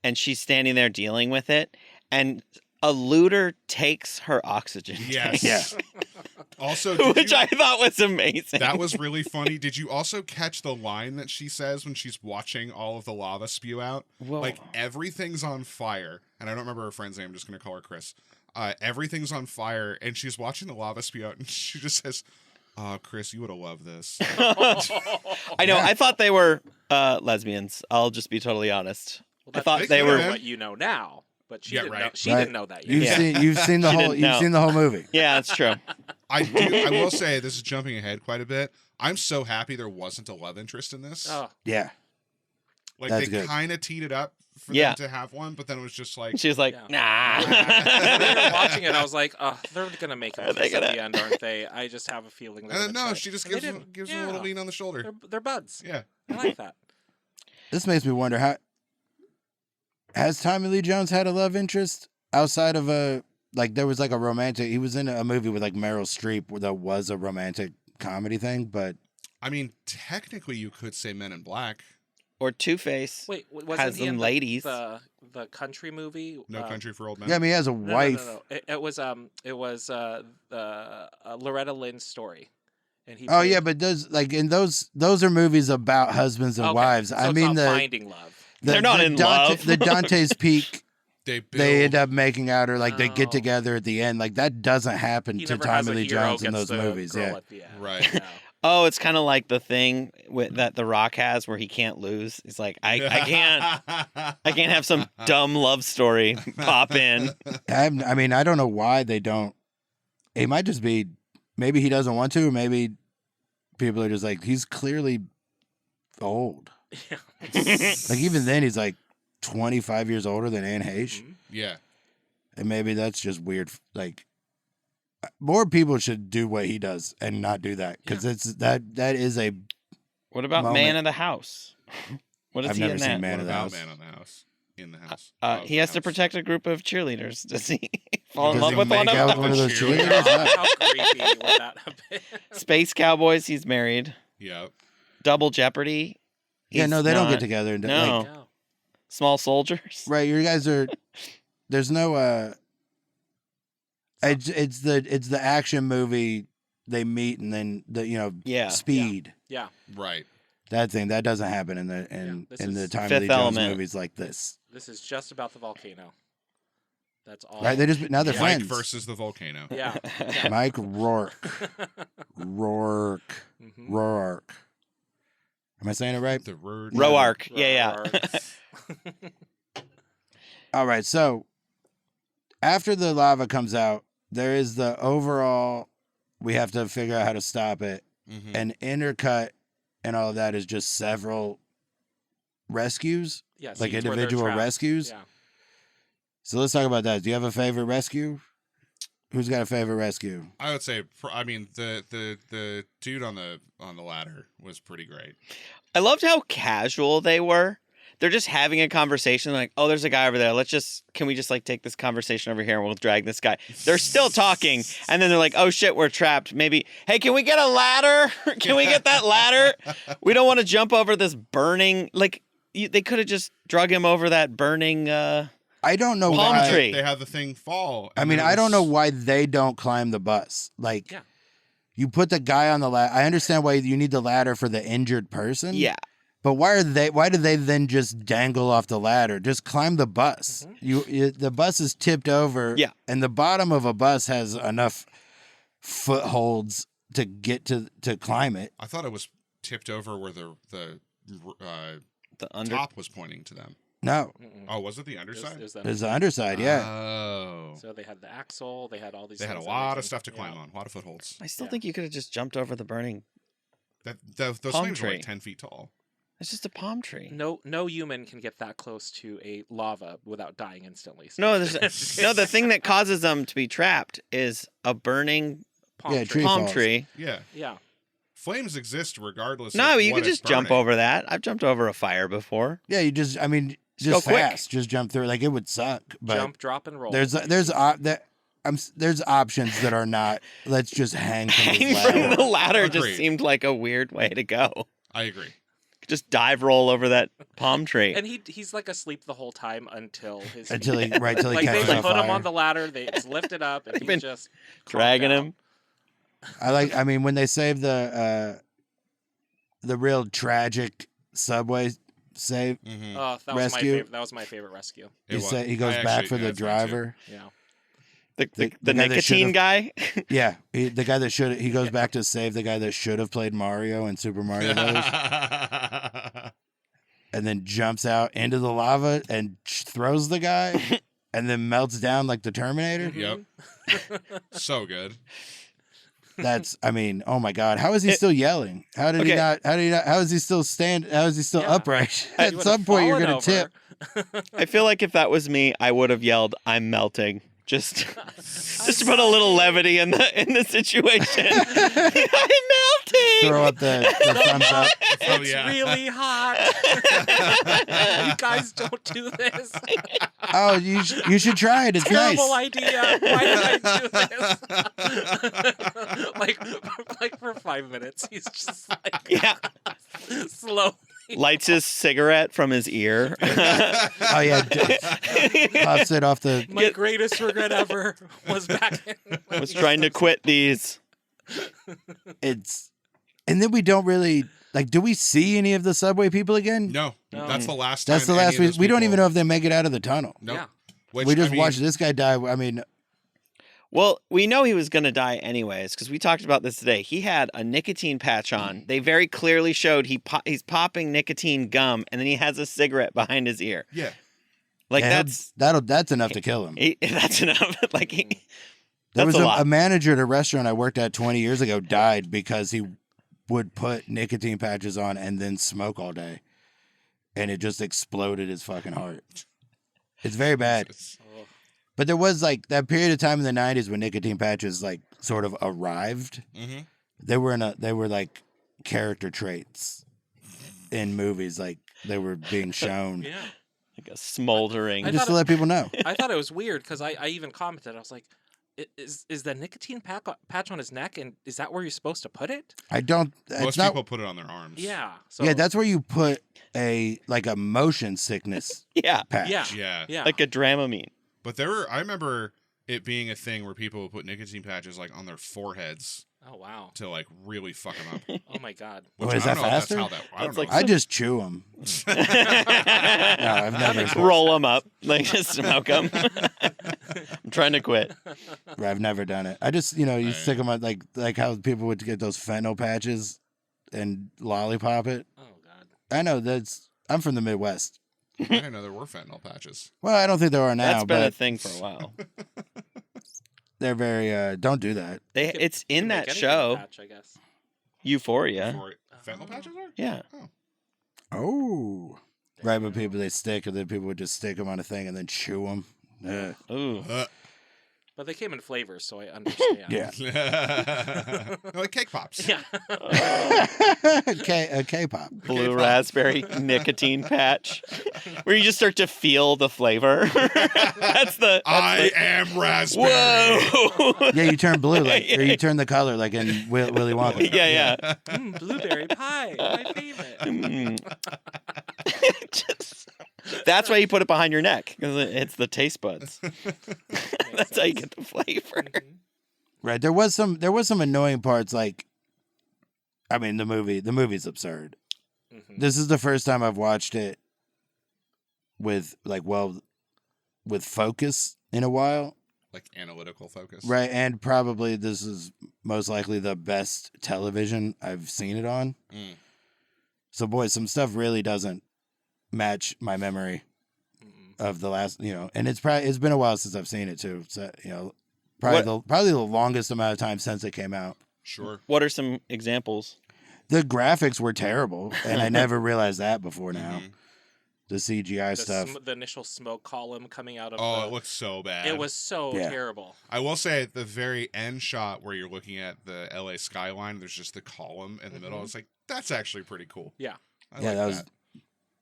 and she's standing there dealing with it, and a looter takes her oxygen tank. Yes. Also, which I thought was amazing. That was really funny. Did you also catch the line that she says when she's watching all of the lava spew out? Whoa. Everything's on fire. And I don't remember her friend's name. I'm just going to call her Chris. Everything's on fire. And she's watching the lava spew out. And she just says, oh, Chris, you would have loved this. I know. I thought they were lesbians. I'll just be totally honest. Well, I thought they were what you know now. But she didn't know. She right. didn't know that yet. You've seen the whole movie. Yeah, that's true. I will say, this is jumping ahead quite a bit. I'm so happy there wasn't a love interest in this. Oh. Yeah. They kind of teed it up for Yeah. them to have one, but then it was just like, She was like, Yeah. nah. When we were watching it, I was like, oh, they're gonna make him Are they kiss at gonna- the end, aren't they? I just have a feeling. and They're then gonna no, try. she just And they gives him didn't. a little Yeah. lean on the shoulder. They're buds. Yeah. I like that. This makes me wonder how has Tommy Lee Jones had a love interest outside of a like there was like a romantic. He was in a movie with like Meryl Streep where there was a romantic comedy thing, but I mean, technically, you could say Men in Black. Or Two-Face. Wait, wasn't Has he them in ladies. the country movie? No Country for Old Men. yeah, I mean he has a No, wife. No. It was Loretta Lynn's story, and he. Oh played- yeah, but those are movies about husbands and Okay, wives. so I it's mean not Finding Love. They're not in love. The Dante's Peak. They They end build- up making out, or like they get Oh. together at the end. Like that doesn't happen He to never has Tommy a Lee hero Jones in gets those the movies. girl Yeah, at the end. Right. Yeah. Oh, it's kind of like the thing that The Rock has where he can't lose. He's like, I can't have some dumb love story pop in. I mean I don't know why they don't. It might just be maybe he doesn't want to, or maybe people are just like he's clearly old. Yeah. Like even then he's like 25 years older than Anne Heche. Mhm. Yeah. And maybe that's just weird. Like, more people should do what he does and not do that because that is a. What about Moment. Man of the House? What is I've he never in seen that? Man What of the about House. Man on the House? In the house. He has to protect a group of cheerleaders. Does he fall in Does love he with one make of out them? with one of those Cheerleaders? cheerleaders? How creepy would that have been? Space Cowboys. He's married. Yeah. Double Jeopardy. Yeah, he's no, they don't not. get together. And, No. like, No. Small Soldiers. right, you guys are. There's no. It's the action movie. They meet and then Yeah. speed. Yeah. Right. That thing that doesn't happen in the this in the is Tommy Fifth Lee Jones Element. movies like this. This is just about the volcano. That's all. Right? They just now they're Mike friends. versus the volcano. Yeah. Mike Rourke. Rourke. Mhm. Rourke. Am I saying it right? The word. Roark. Yeah. All right. So after the lava comes out, there is the overall. We have to figure out how to stop it. Mhm. And intercut and all of that is just several rescues, Yeah, like scenes where they're individual trapped. rescues. Yeah. So let's talk about that. Do you have a favorite rescue? Who's got a favorite rescue? I would say, I mean, the dude on the ladder was pretty great. I loved how casual they were. They're just having a conversation like, oh, there's a guy over there. Can we just like take this conversation over here and we'll drag this guy? They're still talking. And then they're like, oh shit, we're trapped. Maybe, hey, can we get a ladder? Can we get that ladder? We don't want to jump over this burning, they could have just drug him over that burning, I don't know Palm why. tree. They had the thing fall. I and mean, then it I don't know was- why they don't climb the bus. Like, Yeah. you put the guy on the ladder. I understand why you need the ladder for the injured person. yeah. But why do they then just dangle off the ladder? Just climb the bus. The bus is tipped over. Yeah. And the bottom of a bus has enough footholds to get to climb it. I thought it was tipped over where the The under. top was pointing to them. No, Mm-mm. Oh, was it the It was- underside? it was them. there's the underside. Yeah. Oh. So they had the axle. They had all these. They had a things that lot can- of stuff to climb yeah. on, a lot of footholds. I still Yeah. think you could have just jumped over the burning. Those Palm flames were tree. like 10 feet tall. It's just a palm tree. No human can get that close to a lava without dying instantly. So No, the thing that causes them to be trapped is a burning palm Yeah, tree. tree palm falls. tree. Yeah. Yeah. Flames exist regardless No, of you what could it's just jump burning. over that. I've jumped over a fire before. Yeah. You just, I mean, Just just go quick. fast. Just jump through it. Like it would suck. But Jump, drop, and roll. there's options that are not. Let's just hang from Hanging this from ladder. the ladder just Agreed. seemed like a weird way to go. I agree. Just dive roll over that palm tree. and he's like asleep the whole time until his Until he like they catches on put him fire. on the ladder. They just lift it up and They've he's been just dragging crunked him. I mean, when they save the real tragic subway save, Mhm. out. That was my Rescue. favorite. That was my favorite rescue. It was. he goes I back actually- for yeah, the that's mine too. driver. Yeah. The the guy that nicotine should've- guy. Yeah, the guy that should he goes back to save the guy that should have played Mario in Super Mario Bros. And then jumps out into the lava and throws the guy, and then melts down like the Terminator. Yep. So good. That's, I mean, oh my God, how is he still yelling? How did he Okay. not? How is he still stand? How is he still Yeah. upright? He At would've some point, you're fallen gonna over. tip. I feel like if that was me, I would have yelled, "I'm melting." Just to put a little levity in the situation. I'm melting. Throw up the thumbs up. Oh, It's yeah. really hot. You guys don't do this. Oh, you should try it. It's Terrible nice. idea. Why did I do this? like for 5 minutes, he's just like Yeah. slow. Lights his cigarette from his ear. Oh yeah, pops it off the. My greatest regret ever was back in. Was trying to quit these. It's, and then we don't really like. Do we see any of the subway people again? No, No. that's the last time. That's the any last of we. those We don't people- even know if they make it out of the tunnel. No. Yeah. Which, We just I mean, watched this guy die. I mean, Well, we know he was going to die anyways because we talked about this today. He had a nicotine patch on. They very clearly showed he's popping nicotine gum, and then he has a cigarette behind his ear. Yeah. Like yeah, that's that's enough to kill him. that's enough. Like There that's was a lot. a manager at a restaurant I worked at 20 years ago died because he would put nicotine patches on and then smoke all day, and it just exploded his fucking heart. It's very bad. But there was like that period of time in the 90s when nicotine patches like sort of arrived. Mm-hmm. They were like character traits in movies, like they were being shown Yeah. Like a smoldering. I just to thought let people know. I thought it was weird because I even commented. I was like, "Is the nicotine patch on his neck, and is that where you're supposed to put it?" I don't. Most It's not. people put it on their arms. Yeah. So, Yeah, that's where you put a motion sickness Yeah, patch. yeah. Yeah. Yeah. like a Dramamine. But I remember it being a thing where people would put nicotine patches like on their foreheads Oh wow. to like really fuck them up. Oh my god. Which Oh, is I don't that know if faster? That's how that. I don't That's know. like I just chew them. No, I've never. Roll them up, like just smoke them. I'm trying to quit. I've never done it. I just, you Right. stick them on like how people would get those fentanyl patches and lollipop it. Oh god. I know I'm from the Midwest. I didn't know there were fentanyl patches. Well, I don't think there are now, That's been a but thing for a while. they're very. Don't do that. It's You in can make that anything show, patch, I guess. Euphoria. Fentanyl patches are? Yeah. Oh, right. But people they stick, and then people would just stick them on a thing and then chew them. Ooh. But they came in flavors, so I understand. Yeah. They're like cake pops. Yeah. K-pop. Blue K-pop. raspberry nicotine patch, where you just start to feel the flavor. That's I am raspberry. Whoa! Yeah, you turn blue, or you turn the color, like in Willy Wonka. yeah. Blueberry pie, my favorite. Mm. That's why you put it behind your neck, because it's the taste buds. That's how you get the flavor. Mhm. Right. There was some annoying parts. Like, I mean, the movie's absurd. Mhm. This is the first time I've watched it with with focus in a while. Like analytical focus. Right. And probably this is most likely the best television I've seen it on. Mm. So, boy, some stuff really doesn't match my memory Mhm. of the last, and it's been a while since I've seen it too. So, probably the longest amount of time since it came out. Sure. What are some examples? The graphics were terrible, and I never realized that before now. Mhm. The CGI stuff. The initial smoke column coming out of Oh, it looks so bad. it was so Yeah. terrible. I will say at the very end shot where you're looking at the LA skyline, there's just the column in the middle. Mhm. It's like, that's actually pretty cool. Yeah. I Yeah, like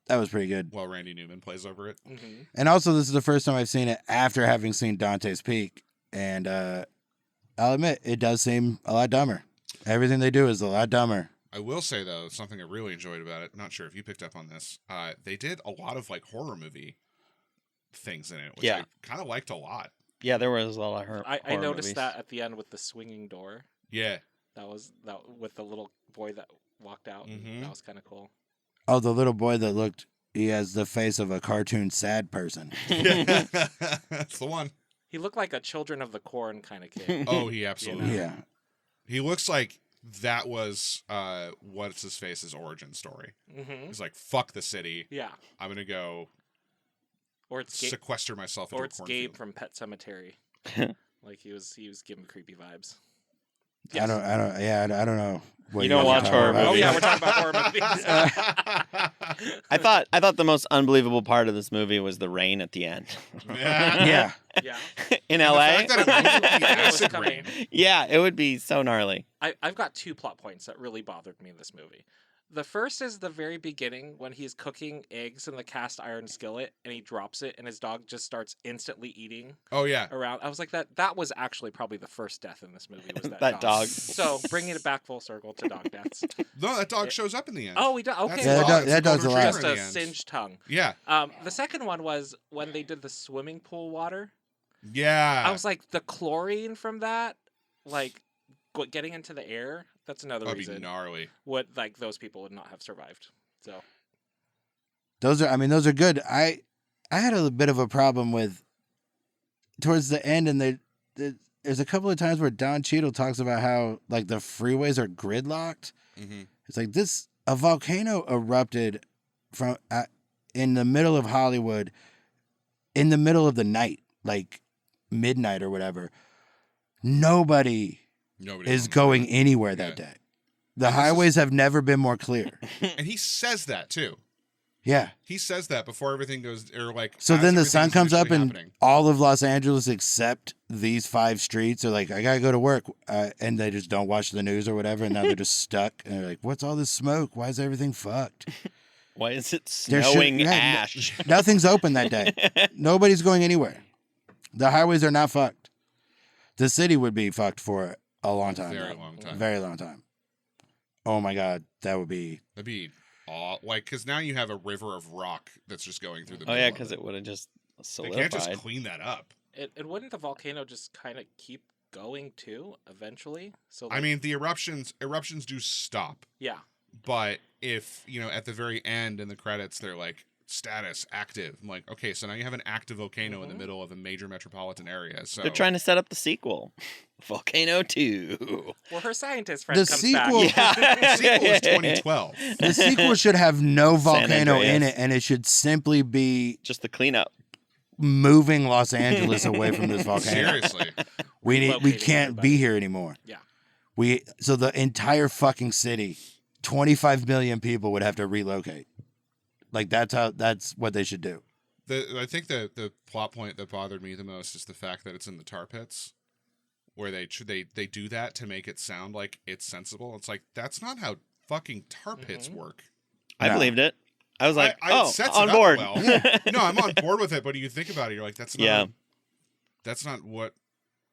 that was pretty good. While Randy Newman plays over it. Mm-hmm. And also, this is the first time I've seen it after having seen Dante's Peak, and I'll admit it does seem a lot dumber. Everything they do is a lot dumber. I will say, though, something I really enjoyed about it, not sure if you picked up on this, they did a lot of like horror movie things in it, which Yeah. I kind of liked a lot. Yeah, there was a lot of I horror noticed movies. that at the end with the swinging door. Yeah. That with the little boy that walked out. Mhm. That was kind of cool. Oh, the little boy he has the face of a cartoon sad person. That's the one. He looked like a Children of the Corn kind of kid. Oh, he absolutely. know? Yeah. He looks like that was what's his face's origin story. Mm-hmm. He's like, fuck the city. Yeah. I'm gonna go Or it's Gabe, sequester myself into or a it's cornfield. Gabe from Pet Cemetery. Like he was giving creepy vibes. I don't know. what You don't guys are watch talking horror about. Oh movies. yeah, we're talking about horror movies. I thought the most unbelievable part of this movie was the rain at the end. Yeah. Yeah, In The LA. fact that it won't be I knew it was acid coming. rain. Yeah, it would be so gnarly. I've got 2 plot points that really bothered me in this movie. The first is the very beginning when he's cooking eggs in the cast iron skillet and he drops it and his dog just starts instantly eating Oh yeah. around. I was like, that was actually probably the first death in this movie was that, That dog. So bringing it back full circle to dog deaths. No, that dog shows up in the end. Oh, he does. Okay, That's Yeah, the that dog. dog- It's that the dog's golden alive. retriever just in a the end. singed tongue. Yeah. The second one was when they did the swimming pool water. Yeah. I was like, the chlorine from that, like getting into the air. That's another That'd be reason gnarly. what like those people would not have survived. So Those are good. I had a bit of a problem with towards the end, and there's a couple of times where Don Cheadle talks about how like the freeways are gridlocked. Mm-hmm. It's like a volcano erupted from in the middle of Hollywood, in the middle of the night, like midnight or whatever. Nobody Nobody is owns going that. anywhere that Yeah. day. The highways have never been more clear. And he says that too. Yeah. He says that before everything goes, or like. So as then the everything's sun comes up initially and happening. all of Los Angeles except these 5 streets are like, I gotta go to work. And they just don't watch the news or whatever. And now they're just stuck. And they're like, what's all this smoke? Why is everything fucked? Why is it There should- snowing yeah, ash? Nothing's open that day. Nobody's going anywhere. The highways are not fucked. The city would be fucked for a long time. Very though. long time. Very long time. Oh my God. That would be. That'd be like, because now you have a river of rock that's just going through the. Oh middle yeah, of because it would have just They solidified. can't just clean that up. and wouldn't the volcano just kind of keep going too eventually? So I mean, the eruptions do stop, yeah, but if at the very end in the credits, they're like status active. I'm like, okay, so now you have an active volcano in the middle of a major metropolitan area. So They're trying to set up the sequel, Volcano 2. well, her scientist friend The comes sequel- back. the sequel is 2012. The sequel should have no San volcano in Andreas. it, and it should simply be Just the cleanup. moving Los Angeles away from this volcano. Seriously, We Relocating can't everybody. be here anymore. Yeah. So the entire fucking city, 25 million people would have to relocate. Like that's what they should do. I think the plot point that bothered me the most is the fact that it's in the tar pits, where they do that to make it sound like it's sensible. It's like that's not how fucking tar pits work. I No. believed it. I was like, it oh, sets on it up board. well. No, I'm on board with it, but you think about it, you're like, that's not. Yeah. That's not what.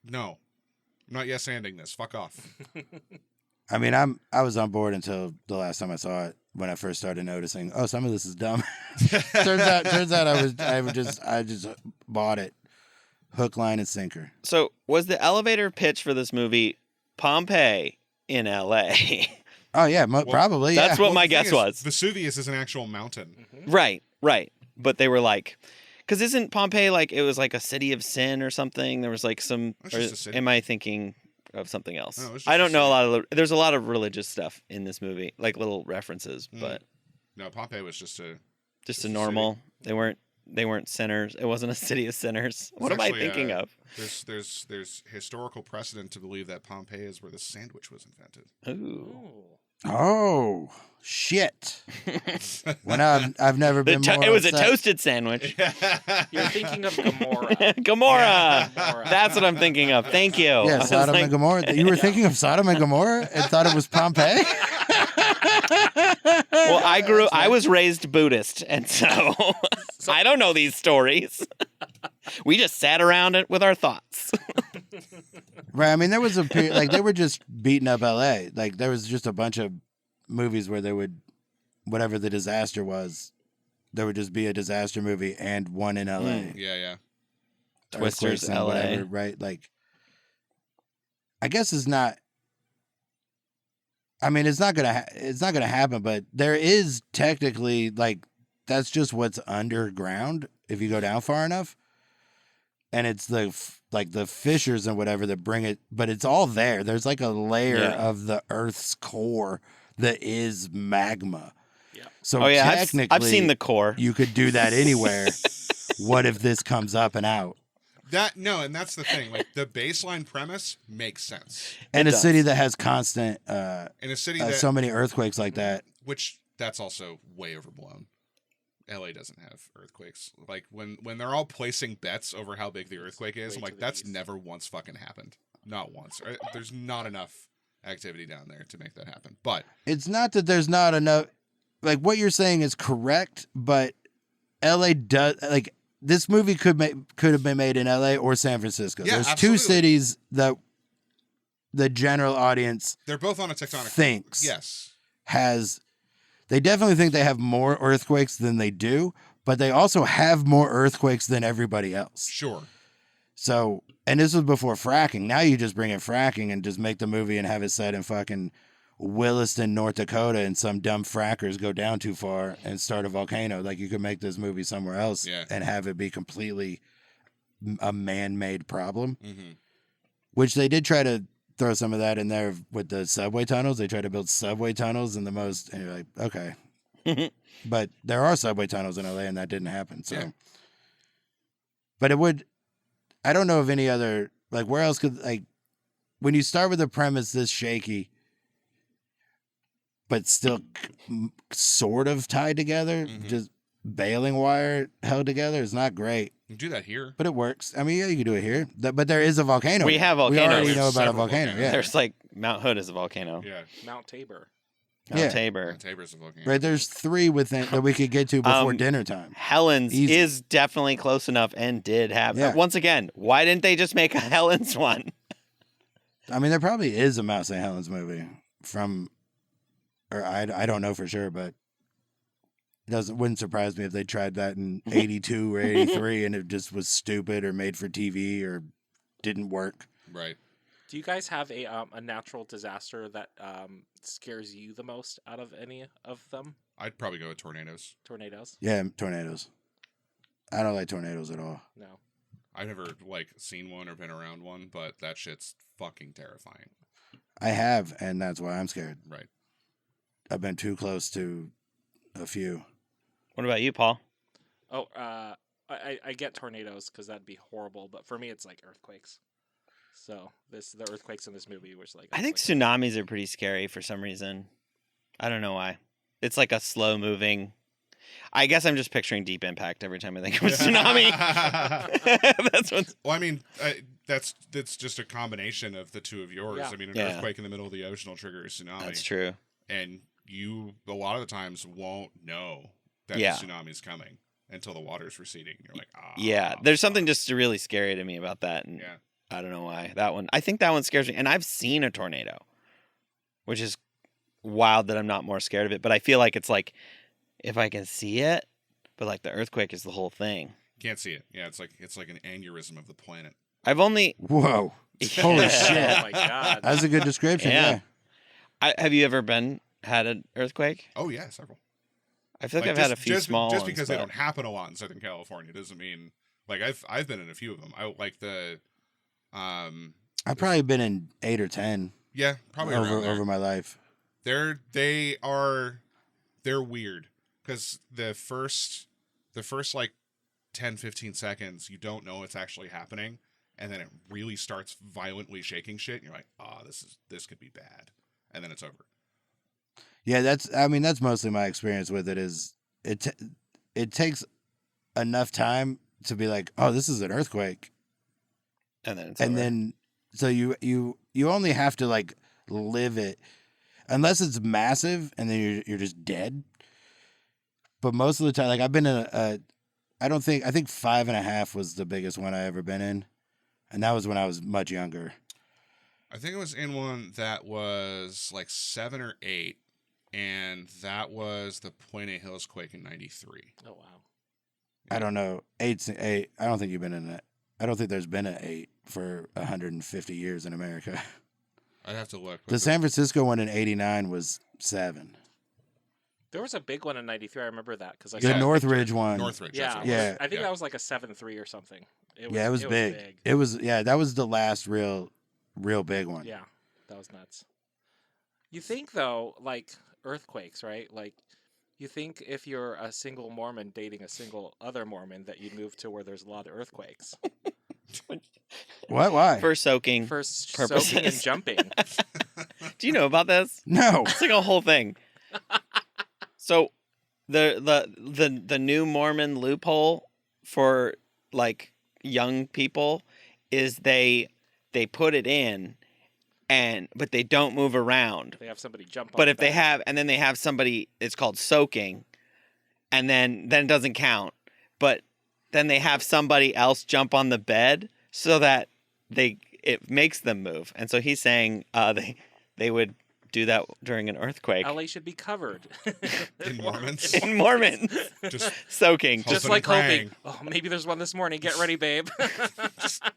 No, I'm not yes-anding this. Fuck off. I mean, I was on board until the last time I saw it when I first started noticing. Oh, some of this is dumb. turns out I just bought it, hook, line, and sinker. So was the elevator pitch for this movie Pompeii in L.A.? Oh yeah, probably. that's Yeah. what my the thing guess is, was. Vesuvius is an actual mountain. Right. But they were like, because isn't Pompeii like it was like a city of sin or something? There was like some. It's Or just a city. am I thinking of something else? No, it's just I a don't know city. a lot of. There's a lot of religious stuff in this movie, like little references, but No, Pompeii was just a. just It's a a normal. They weren't sinners. It wasn't a city of sinners. What am I actually, thinking of? There's historical precedent to believe that Pompeii is where the sandwich was invented. Ooh. Oh shit. When I've never been more. It was a upset. toasted sandwich. You're thinking of Gomorrah. Gamora. Gomorrah. That's what I'm thinking of. Thank you. I Yeah, was Sodom like, and Gomorrah. You were thinking of Sodom and Gomorrah and thought it was Pompeii? Well, I was raised Buddhist, and so I don't know these stories. We just sat around it with our thoughts. Right. I mean, there was a period, like they were just beating up LA. Like there was just a bunch of movies where they would, whatever the disaster was, there would just be a disaster movie and one in LA. Yeah. Twisters, Earthquakes and LA. whatever, right? Like, I guess it's not. I mean, it's not gonna happen, but there is technically like that's just what's underground if you go down far enough, and it's the fissures and whatever that bring it, but it's all there. There's like a layer Yeah. of the Earth's core that is magma. Yeah. So Oh yeah, technically, I've seen the core. you could do that anywhere. What if this comes up and out? And that's the thing. Like the baseline premise makes sense. And It a does. city that has constant, In a city that, so many earthquakes like that. which that's also way overblown. LA doesn't have earthquakes. Like when they're all placing bets over how big the earthquake is, Way I'm to like, the that's east. never once fucking happened. Not once. There's not enough activity down there to make that happen. But It's not that there's not enough. Like what you're saying is correct, but LA does like this movie could have been made in LA or San Francisco. Yeah, There's absolutely. two cities that the general audience they're both on a tectonic thinks Yes. has. They definitely think they have more earthquakes than they do, but they also have more earthquakes than everybody else. Sure. So, and this was before fracking. Now you just bring in fracking and just make the movie and have it set in fucking Williston, North Dakota, and some dumb frackers go down too far and start a volcano. Like you could make this movie somewhere else and have it be completely a man-made problem, which they did try to throw some of that in there with the subway tunnels. They tried to build subway tunnels and and you're like, okay. But there are subway tunnels in LA and that didn't happen. So, but it would, I don't know of any other, like where else could, like when you start with a premise this shaky, but still sort of tied together, just baling wire held together is not great. You can do that here. But it works. I mean, yeah, you can do it here. But there is a volcano. We have volcanoes. We already know There's about a several volcano. volcanoes. Yeah. There's like Mount Hood is a volcano. Yeah. Mount Tabor. Mount Yeah. Tabor. Mount Tabor's a volcano. Right. There's 3 within that we could get to before dinner time. Helen's Easy. is definitely close enough and did have. Yeah. Once again, why didn't they just make a Helen's one? I mean, there probably is a Mount St. Helens movie from, or I don't know for sure, but wouldn't surprise me if they tried that in 82 or 83 and it just was stupid or made for TV or didn't work. Right. Do you guys have a natural disaster that scares you the most out of any of them? I'd probably go with tornadoes. Tornadoes? Yeah, tornadoes. I don't like tornadoes at all. No. I've never seen one or been around one, but that shit's fucking terrifying. I have, and that's why I'm scared. Right. I've been too close to a few. What about you, Paul? Oh, I get tornadoes because that'd be horrible, but for me it's like earthquakes. So the earthquakes in this movie was like I think tsunamis are pretty scary for some reason. I don't know why. It's like a slow moving. I guess I'm just picturing Deep Impact every time I think of a tsunami. That's what's. Well, I mean, that's just a combination of the two of yours. Yeah. I mean, an Yeah. earthquake in the middle of the ocean will trigger a tsunami. That's true. And you, a lot of the times, won't know that Yeah. the tsunami's coming until the water's receding. You're like, Yeah, there's something just really scary to me about that, and Yeah. I don't know why. That one, I think that one scares me, and I've seen a tornado, which is wild that I'm not more scared of it. But I feel like it's like if I can see it, but like the earthquake is the whole thing. Can't see it. Yeah, it's like an aneurysm of the planet. I've only Whoa. Holy oh shit. my god. That's a good description. Yeah. Yeah. have you ever had an earthquake? Oh yeah, several. I feel like I've had a few small just ones. because they but- don't happen a lot in Southern California doesn't mean I've been in a few of them. I like the I've probably been in 8 or 10 yeah, probably around there. over my life. They're weird because the first like 10-15 seconds you don't know it's actually happening, and then it really starts violently shaking shit and you're like, this could be bad, and then it's over. Yeah, that's mostly my experience with it is it takes enough time to be like, oh, this is an earthquake. and then it's And over. then so you only have to like live it unless it's massive and then you're just dead. But most of the time, like I've been in I think 5.5 was the biggest one I ever been in. And that was when I was much younger. I think I was in one that was like 7 or 8, and that was the Point A Hills quake in '93. Oh wow. I don't know. 8. I don't think you've been in it. I don't think there's been an 8 for 150 years in America. I'd have to look. The San Francisco one in '89 was 7. There was a big one in '93. I remember that because I The saw a Northridge picture. one. Northridge. Yeah, that's what it Yeah. was. I think that was like a 7.3 or something. It was big. It was that was the last real big one. Yeah, that was nuts. You think though, like earthquakes, right? Like, you think if you're a single Mormon dating a single other Mormon that you'd move to where there's a lot of earthquakes. What? Why? For soaking. For purposes. soaking and jumping. Do you know about this? No. It's like a whole thing. So the new Mormon loophole for like young people is they put it in but they don't move around. They have somebody jump on But the if they bed. have and then they have somebody, it's called soaking, and then it doesn't count. But then they have somebody else jump on the bed so that it makes them move. And so he's saying they would do that during an earthquake. LA should be covered. In Mormons. In Mormons. Just Soaking. Just Hoping like and praying. hoping. Oh, maybe there's one this morning. Get ready, babe.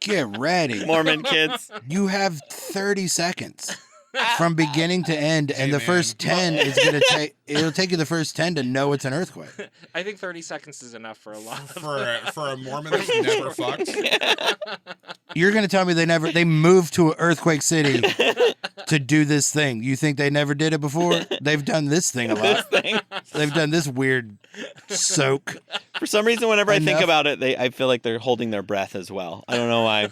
Get ready. Mormon kids. You have 30 seconds from beginning to end, and the man. first 10 is going to take. It'll take you the first 10 to know it's an earthquake. I think 30 seconds is enough for a lot of for a Mormon that's never fucked. You're going to tell me they moved to Earthquake City to do this thing. You think they never did it before? They've done this thing a lot. They've done this weird soak. For some reason, whenever I think Enough. about it, I feel like they're holding their breath as well. I don't know why.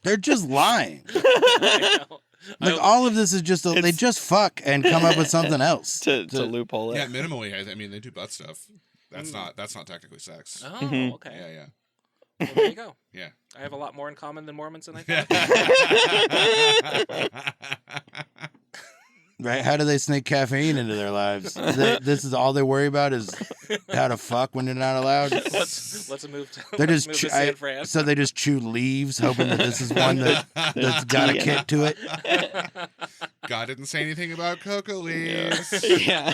They're just lying. I know. Like all of this is just they just fuck and come up with something else. to loophole it. Yeah, minimally. I mean, they do butt stuff. That's not technically sex. Oh, Mhm. okay. Yeah. Well, there you go. Yeah. I have a lot more in common than Mormons than I Yeah. thought. Right? How do they sneak caffeine into their lives? This is all they worry about is how to fuck when they're not allowed. Let's move to. They're let's just move chew, to San Fran. so they just chew leaves, hoping that this is one that's got a kick to it. God didn't say anything about cocoa leaves. Yeah.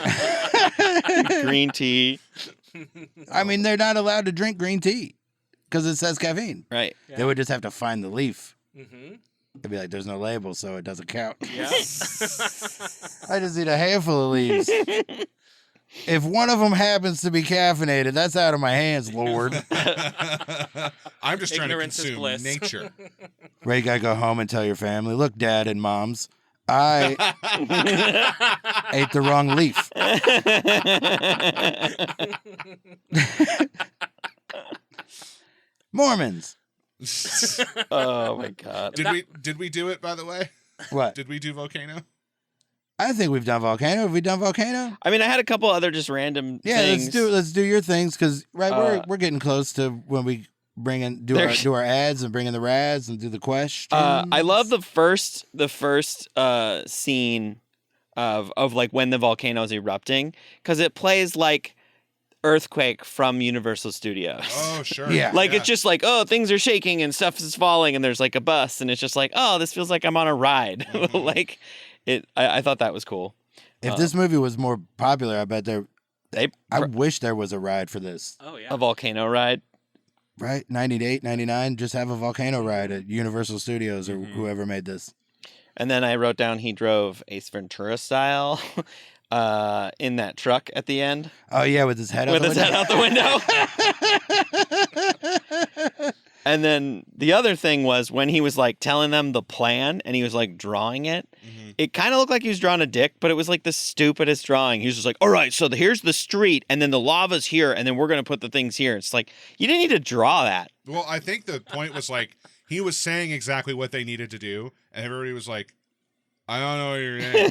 Green tea. I mean, they're not allowed to drink green tea because it says caffeine. Right. Yeah. They would just have to find the leaf. Mm-hmm. They'd be like, "There's no label, so it doesn't count." Yeah. I just need a handful of leaves. If one of them happens to be caffeinated, that's out of my hands, Lord. I'm just trying to Ignorance is consume bliss. nature. Right, you gotta go home and tell your family, "Look, Dad and Moms, I ate the wrong leaf." Mormons. Oh my god. Did we do it, by the way? What? Did we do Volcano? I think we've done Volcano. Have we done Volcano? I mean, I had a couple other just random Yeah, things. let's do your things because we're getting close to when we do our ads and bring in the rads and do the questions. I love the first scene of like when the volcano is erupting because it plays like Earthquake from Universal Studios. Oh, sure. Yeah. Like it's just like, oh, things are shaking and stuff is falling and there's like a bus and it's just like, oh, this feels like I'm on a ride. Mhm. Like I thought that was cool. If this movie was more popular, I bet I They wish there was a ride for this. Oh yeah. a volcano ride. Right? 98, 99, just have a volcano ride at Universal Studios or whoever made this. And then I wrote down he drove Ace Ventura style in that truck at the end. Oh, yeah, with his head out With the his window. head out the window. And then the other thing was when he was like telling them the plan and he was like drawing it, it kind of looked like he was drawing a dick, but it was like the stupidest drawing. He was just like, all right, so here's the street and then the lava's here and then we're going to put the things here. It's like, you didn't need to draw that. Well, I think the point was like he was saying exactly what they needed to do, and everybody was like, I don't know what you're saying.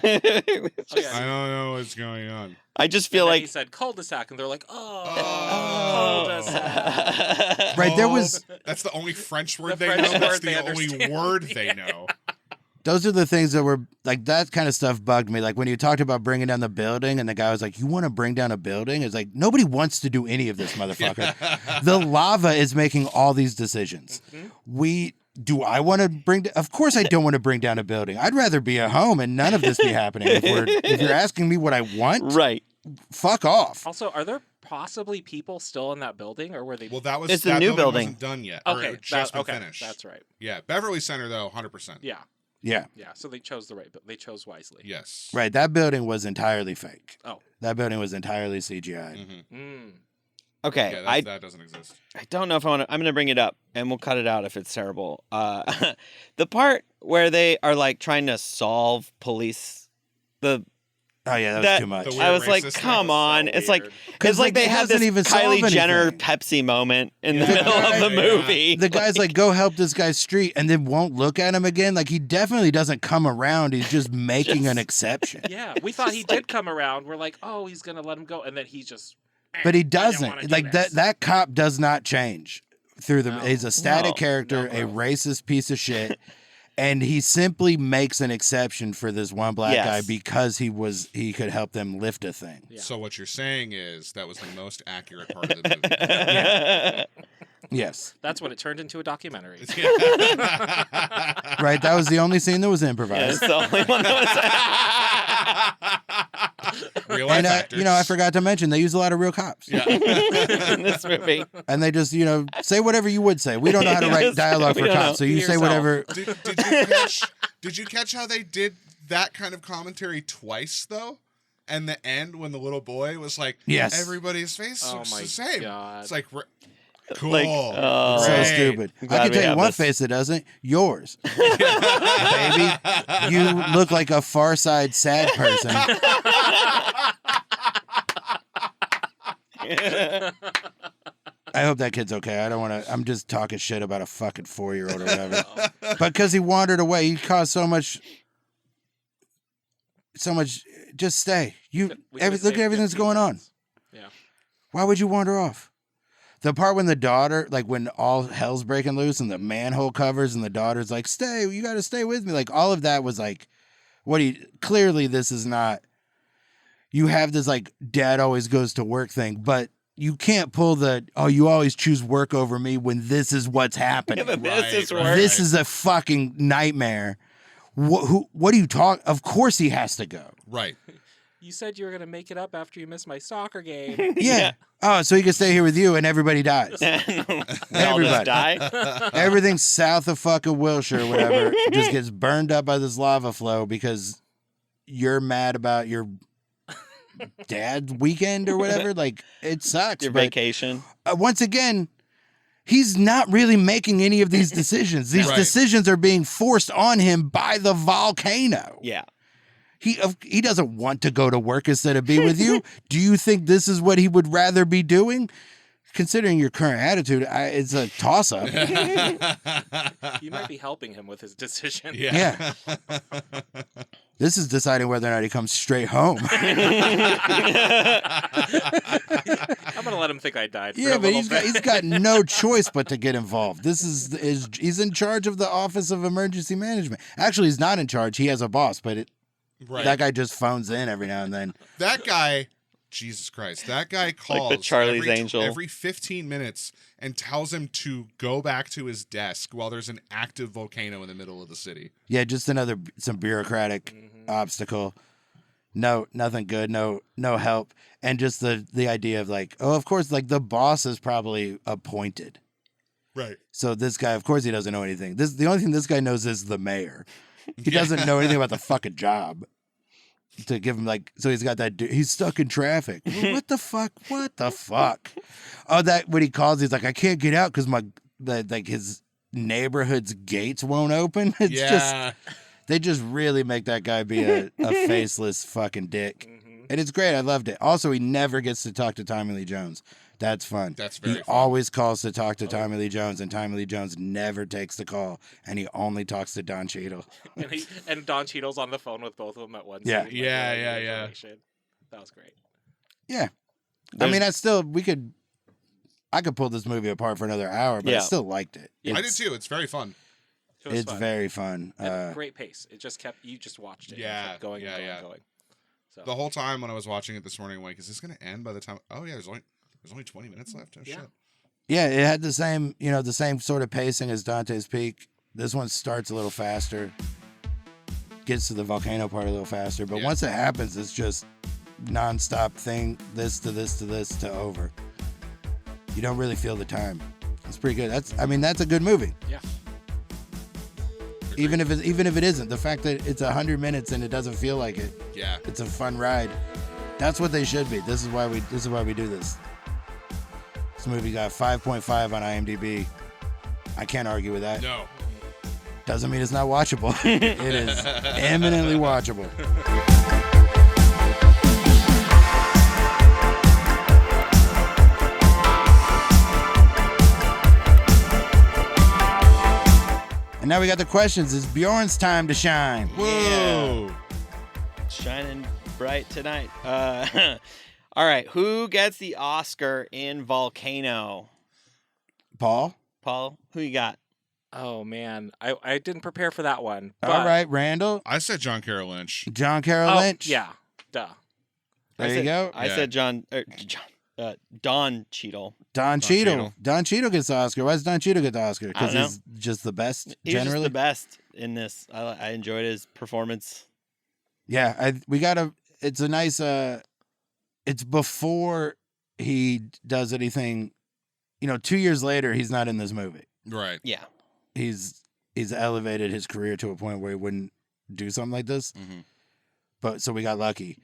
Oh, yeah. I don't know what's going on. I just feel And then like he said cul-de-sac, and they're like, Oh. cul-de-sac. Right, there Oh, was... That's the only French word The they French know. That's word they the only understand. word they know. Those are the things that were, like, that kind of stuff bugged me. Like, when you talked about bringing down the building, and the guy was like, you want to bring down a building? It's like, nobody wants to do any of this, motherfucker. The lava is making all these decisions. Do I want to bring... Of course I don't want to bring down a building. I'd rather be at home and none of this be happening. If you're asking me what I want, right. fuck off. Also, are there possibly people still in that building, or were they? Well, that was It's the that new building building. wasn't done yet. Okay, or it just been okay, finished. that's right. Yeah, Beverly Center though, 100%. Yeah, Yeah, yeah. So they chose the right, but they chose wisely. Yes. right. That building was entirely fake. Oh. That building was entirely CGI. Mm-hmm. Mm. Okay. Yeah, that doesn't exist. I don't know if I want to. I'm going to bring it up, and we'll cut it out if it's terrible. The part where they are like trying to solve the Oh yeah, that was too much. The I was like, racist come thing. on. So It's like weird. it's like they it had this doesn't even solve Kylie Jenner anything. Pepsi moment in the Yeah. middle of the Yeah. movie. The guy's like, go help this guy's street, and then won't look at him again. Like he definitely doesn't come around. He's just making an exception. Yeah, we thought he did come around. We're like, oh, he's gonna let him go, and then he just. But he I don't wanna doesn't. do Like this. that cop does not change through the. No. He's a static No. character, No, a bro. racist piece of shit. And he simply makes an exception for this one black Yes. guy because he could help them lift a thing. Yeah. So what you're saying is that was the most accurate part of the movie. Yes. That's when it turned into a documentary. Right. That was the only scene that was Yeah, improvised. it's the only one that Real life And actors. I forgot to mention they use a lot of real cops. Yeah. was in this movie. And they just, say whatever you would say. We don't know how to write Yes, dialogue we for don't cops, know. so you Be say yourself. whatever. Did you catch how they did that kind of commentary twice though? And the end when the little boy was like, Yes. everybody's face Oh looks my the same. God. It's like, cool. Like, So Great. stupid. I Glad can we tell you have one this. face that doesn't. Yours. Baby. You look like a Far Side sad person. I hope that kid's okay. I don't want to. I'm just talking shit about a fucking 4-year-old or whatever. But because he wandered away, he caused so much. Just stay. We Look could've at saved everything that's 15 going on. minutes. Yeah. Why would you wander off? The part when the daughter, like when all hell's breaking loose and the manhole covers and the daughter's like, stay, you got to stay with me. Like all of that was like, clearly this is not, you have this like dad always goes to work thing, but you can't pull you always choose work over me when this is what's happening. This is Right, worse. This is a fucking nightmare. What do you talk? Of course he has to go. Right. You said you were gonna make it up after you missed my soccer game. Yeah. Oh, so he can stay here with you and everybody dies. They all Everybody. just die. Everything south of fucking Wilshire or whatever just gets burned up by this lava flow because you're mad about your dad's weekend or whatever. Like, it sucks. Your But vacation. once again, he's not really making any of these decisions. These Right. decisions are being forced on him by the volcano. Yeah. He doesn't want to go to work instead of be with you. Do you think this is what he would rather be doing? Considering your current attitude, it's a toss-up. You might be helping him with his decision. Yeah. This is deciding whether or not he comes straight home. I'm gonna let him think I died. For Yeah, a but little bit. he's got no choice but to get involved. This is he's in charge of the Office of Emergency Management. Actually, he's not in charge. He has a boss, but Right. that guy just phones in every now and then. That guy, Jesus Christ, that guy calls the Charlie's every, Angel. every 15 minutes and tells him to go back to his desk while there's an active volcano in the middle of the city. Yeah, just some bureaucratic obstacle. No, nothing good. No help. And just the idea of like, oh, of course, like the boss is probably appointed. Right. So this guy, of course, he doesn't know anything. The only thing this guy knows is the mayor. He doesn't know anything about the fucking job. To give him so he's got that. He's stuck in traffic. What the fuck? What the fuck? Oh, that when he calls, he's like, I can't get out because his neighborhood's gates won't open. It's just they just really make that guy be a faceless fucking dick, and it's great. I loved it. Also, he never gets to talk to Tommy Lee Jones. That's fun. That's very He fun. always calls to talk to Tommy Lee Jones, and Tommy Lee Jones never takes the call, and he only talks to Don Cheadle. and Don Cheadle's on the phone with both of them at once. Yeah. Yeah. That was great. Yeah. I mean, I could pull this movie apart for another hour, but I Yeah. still liked it. I did too. It's very fun. It was It's fun. very fun. And great pace. It just you just watched it. and Yeah, kept going and yeah, going yeah. and going. So The whole time when I was watching it this morning, I'm like, is this going to end by the time? Oh, yeah, there's only 20 minutes left. Oh, Yeah. shit. Yeah, it had the same sort of pacing as Dante's Peak. This one starts a little faster, gets to the volcano part a little faster, but Yeah. once it happens, it's just nonstop thing, this to this to this to over. You don't really feel the time. It's pretty good. That's a good movie. yeah. Even if it isn't, the fact that it's 100 minutes and it doesn't feel like it, Yeah. it's a fun ride. That's what they should be. This is why we do this. This movie got 5.5 on IMDb. I can't argue with that. No. Doesn't mean it's not watchable. It is eminently watchable. And now we got the questions. It's Bjorn's time to shine. Whoa. Shining bright tonight. All right. Who gets the Oscar in Volcano? Paul? Paul, who you got? Oh man, I didn't prepare for that one. But... All right, Randall. I said John Carroll Lynch. John Carroll Lynch. Yeah, duh. There you go. I said Don Cheadle. Don Cheadle. Don Cheadle gets the Oscar. Why does Don Cheadle get the Oscar? Because I don't he's just the best, He's generally? just the best in this. I enjoyed his performance. Yeah, it's a nice, it's before he does anything, 2 years later, he's not in this movie. Right. Yeah. He's elevated his career to a point where he wouldn't do something like this. Mm-hmm. But so we got lucky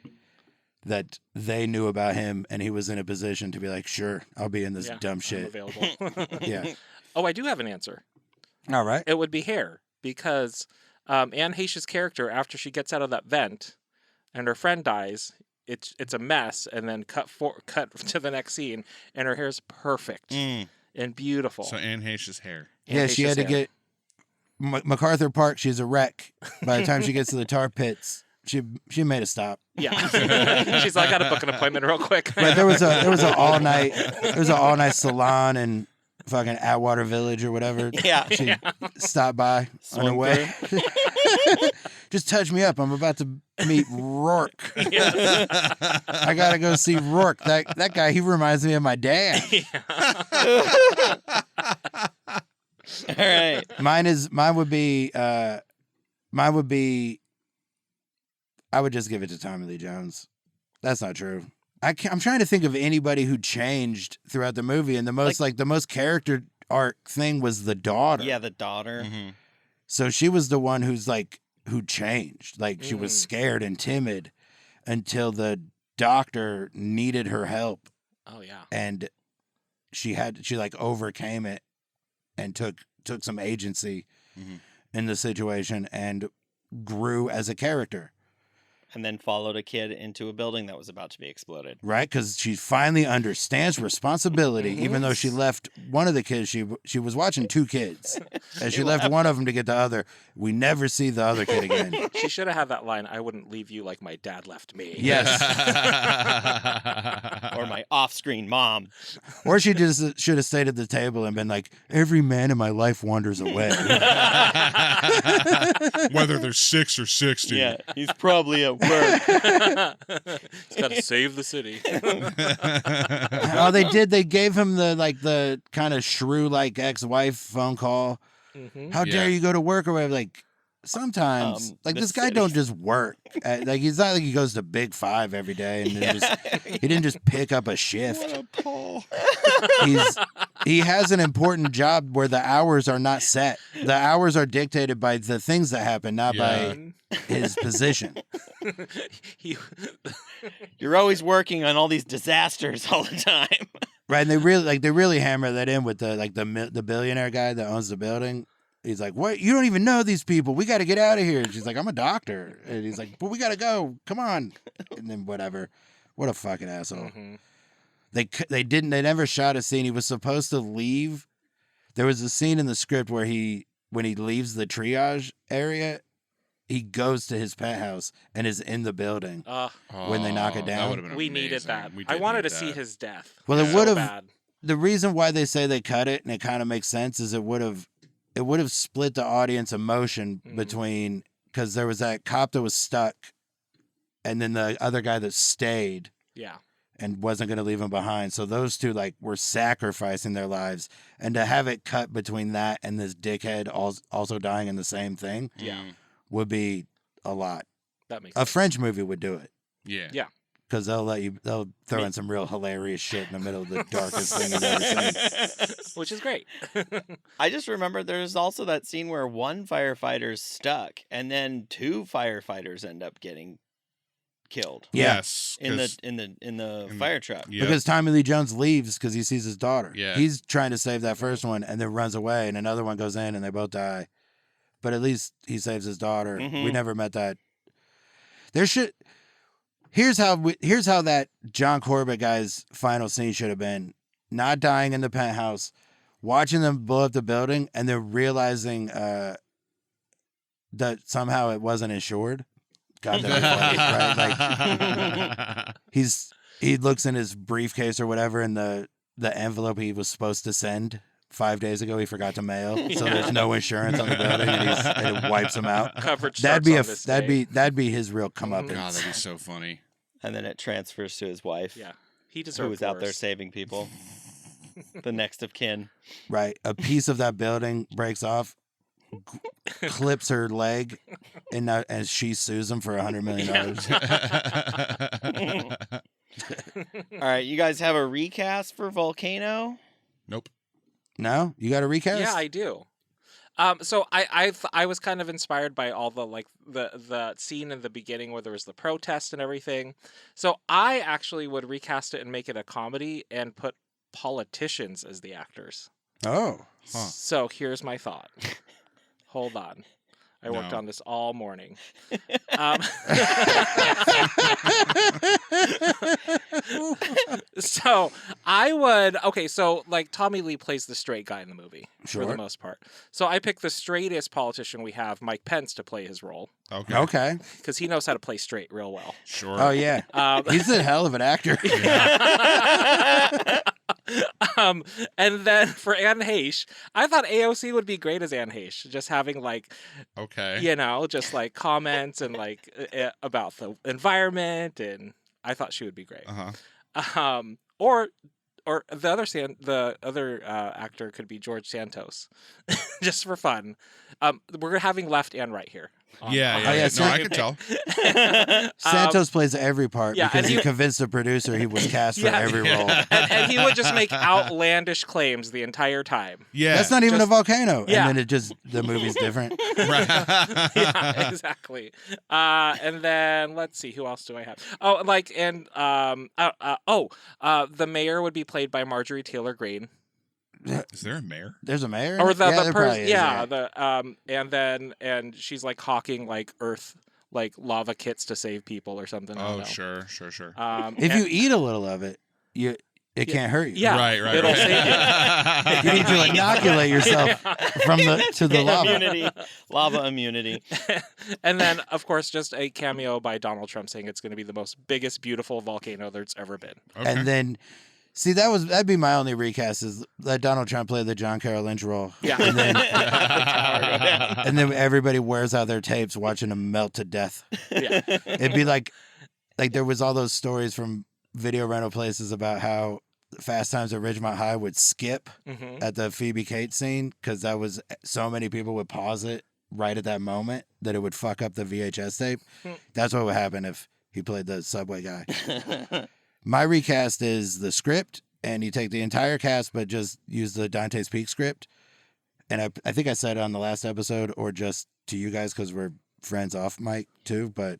that they knew about him and he was in a position to be like, sure, I'll be in this dumb I'm shit. available. Yeah. Oh, I do have an answer. All right. It would be Hair, because Anne Heche's character, after she gets out of that vent and her friend dies, it's a mess, and then cut to the next scene, and her hair's perfect and beautiful. So Anne Heche's hair. Yeah, she had to get MacArthur Park. She's a wreck. By the time she gets to the tar pits, she made a stop. Yeah, she's like, I got to book an appointment real quick. Right, there was an all night salon in fucking Atwater Village or whatever. Yeah, she stopped by on her way. Just touch me up. I'm about to meet Rourke. Yes. I gotta go see Rourke. That guy, he reminds me of my dad. All right. Mine would be I would just give it to Tommy Lee Jones. That's not true. I'm trying to think of anybody who changed throughout the movie, and the most character arc thing was the daughter. Yeah, the daughter. Mm-hmm. So she was the one who changed. Like, she was scared and timid until the doctor needed her help. Oh yeah. And she overcame it and took some agency in the situation and grew as a character. And then followed a kid into a building that was about to be exploded. Right, because she finally understands responsibility, even though she left one of the kids. She was watching two kids, and she left one of them to get the other. We never see the other kid again. She should have had that line, "I wouldn't leave you like my dad left me." Yes. Or my off-screen mom. Or she just should have stayed at the table and been like, every man in my life wanders away. Whether they're 6 or 60. Yeah, he's probably at work. He's got to save the city. Oh, they did. They gave him the kind of shrew-like ex-wife phone call. Mm-hmm. How dare you go to work or whatever? Like, sometimes, this guy don't just work. He's not like he goes to Big Five every day and he didn't just pick up a shift. What a Paul. He has an important job where the hours are not set. The hours are dictated by the things that happen, not by his position. You're always working on all these disasters all the time. Right, and they really hammer that in with the billionaire guy that owns the building. He's like, "What? You don't even know these people. We got to get out of here." And she's like, "I'm a doctor." And he's like, "But we got to go. Come on." And then whatever. What a fucking asshole. Mm-hmm. They never shot a scene. He was supposed to leave. There was a scene in the script where when he leaves the triage area, he goes to his penthouse and is in the building when they knock it down. That would've been We amazing. needed that. We I did wanted need to see that. his death. Well, it So would have. bad. The reason why they say they cut it, and it kind of makes sense, is it would have split the audience emotion between, because there was that cop that was stuck, and then the other guy that stayed. Yeah. And wasn't going to leave him behind. So those two were sacrificing their lives, and to have it cut between that and this dickhead also dying in the same thing, would be a lot. That makes A sense. French movie would do it. Yeah. Yeah. Because they'll throw in some real hilarious shit in the middle of the darkest thing you've ever seen. Which is great. I just remember there's also that scene where one firefighter's stuck, and then two firefighters end up getting killed. Yeah. Yes. In the fire truck. Yep. Because Tommy Lee Jones leaves because he sees his daughter. Yeah. He's trying to save that first one and then runs away, and another one goes in and they both die. But at least he saves his daughter. Mhm. We never met that. Here's how that John Corbett guy's final scene should have been: not dying in the penthouse, watching them blow up the building, and then realizing that somehow it wasn't insured. God, that'd be funny, right? Like he looks in his briefcase or whatever, and the envelope he was supposed to send 5 days ago, he forgot to mail. So there's no insurance on the building, and it wipes him out. Coverage That'd be starts on this day. that'd be his real comeuppance. God, that'd be so funny. And then it transfers to his wife. Yeah, he Who deserves was out there worse. saving people. The next of kin. Right, a piece of that building breaks off, clips her leg, and she sues him for $100 million. All right, you guys have a recast for Volcano? Nope. No, you got a recast? Yeah, I do. So I was kind of inspired by all the like the scene in the beginning where there was the protest and everything. So I actually would recast it and make it a comedy and put politicians as the actors. Oh, Huh. So here's my thought. Hold on. I worked No. on this all morning. So I would so like Tommy Lee plays the straight guy in the movie for the Sure. most part. So I picked the straightest politician we have, Mike Pence, to play his role Okay. okay. because he knows how to play straight real well. Sure. Oh yeah, he's a hell of an actor. And then for Anne Heche, I thought AOC would be great as Anne Heche, just having like Okay. just like comments and like about the environment, and I thought she would be great. Uh-huh. Or the other actor could be George Santos, just for fun. We're having left and right here. Yeah. Oh, yeah, No, I could tell. Santos plays every part yeah, because and he he- convinced the producer he was cast for Yeah. every role. And he would just make outlandish claims the entire time. Yeah. That's not even Just- a volcano. Yeah. And then the movie's different. Yeah, exactly. And then let's see, who else do I have? Oh, like and the mayor would be played by Marjorie Taylor Greene, Is there a mayor? There's a mayor? or yeah, the there person. probably is, Yeah, and she's like hawking like earth like lava kits to save people or something. I don't Oh, know. sure. If and- you eat a little of it, it can't hurt you. Yeah, Right. it'll right. save You need to inoculate yourself from the lava. Immunity. Lava immunity. And then, of course, just a cameo by Donald Trump saying it's going to be the most biggest, beautiful volcano there's ever been. Okay. And then, see, that'd be my only recast is let Donald Trump play the John Carroll Lynch role. Yeah. And then, The tower go down. and then everybody wears out their tapes watching him melt to death. Yeah. It'd be like there was all those stories from video rental places about how Fast Times at Ridgemont High would skip hmm at the Phoebe Cates scene because that was so many people would pause it right at that moment that it would fuck up the VHS tape. Hmm. That's what would happen if he played the subway guy. My recast is the script, and you take the entire cast, but just use the Dante's Peak script. And I think I said it on the last episode, or just to you guys because we're friends off mic too. But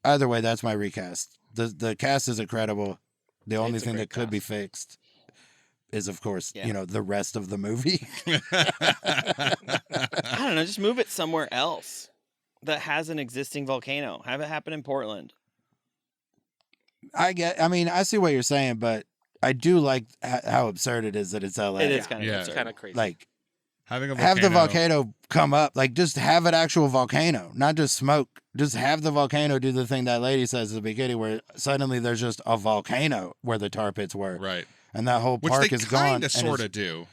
either way, that's my recast. The cast is incredible. The only It's a thing great that could be cast. fixed is, of course, Yeah. the rest of the movie. I don't know. Just move it somewhere else that has an existing volcano. Have it happen in Portland. I see what you're saying, but I do like how absurd it is that it's LA. It is kind of Yeah. It's absurd. kind of crazy. Like, Having a have the volcano come up. Like, just have an actual volcano, not just smoke. Just have the volcano do the thing that lady says at the beginning, where suddenly there's just a volcano where the tar pits were, Right. and that whole Which park they is gone. kind and of sort it's- of do.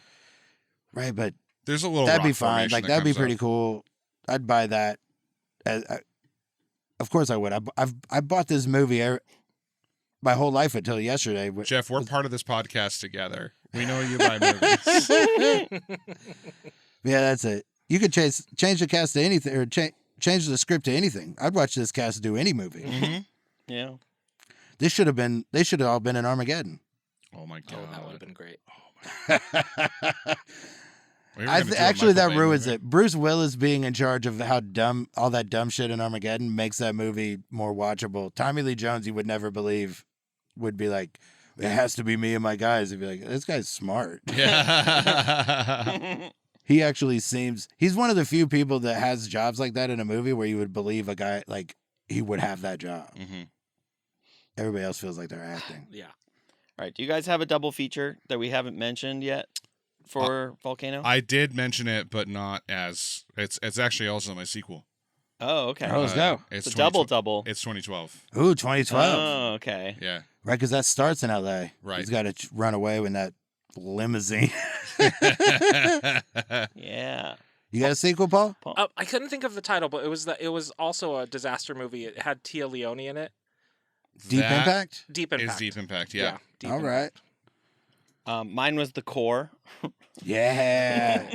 right, but There's a little that'd be rock fine. formation Like that that'd be comes pretty up. cool. I'd buy that. Of course I would. I bought this movie my whole life until yesterday. Jeff, we're part of this podcast together. We know you buy movies. Yeah, that's it. You could change the cast to anything, or change the script to anything. I'd watch this cast do any movie. hmm Yeah. They should have all been in Armageddon. Oh my god. Oh, that would have been great. We were gonna do a Actually, that Michael Bay ruins movie. it. Bruce Willis being in charge of how dumb all that dumb shit in Armageddon makes that movie more watchable. Tommy Lee Jones, you would never believe, would be like, it has to be me and my guys. He'd be like, this guy's smart. Yeah. He actually he's one of the few people that has jobs like that in a movie where you would believe a guy like he would have that job. hmm Everybody else feels like they're acting. Yeah. All right. Do you guys have a double feature that we haven't mentioned yet for Volcano? I did mention it, but not as it's actually also my sequel. Oh, okay. Oh, let's go. It's a 2012 double. It's 2012. Ooh, 2012. Oh, okay. Yeah. Right, because that starts in L.A. Right. He's got to run away with that limousine. Yeah. You got a sequel, Paul? I couldn't think of the title, but it was also a disaster movie. It had Tia Leone in it. Deep That Impact? Deep Impact. Is Deep Impact, yeah. Deep All right. Impact. Mine was The Core, Yeah.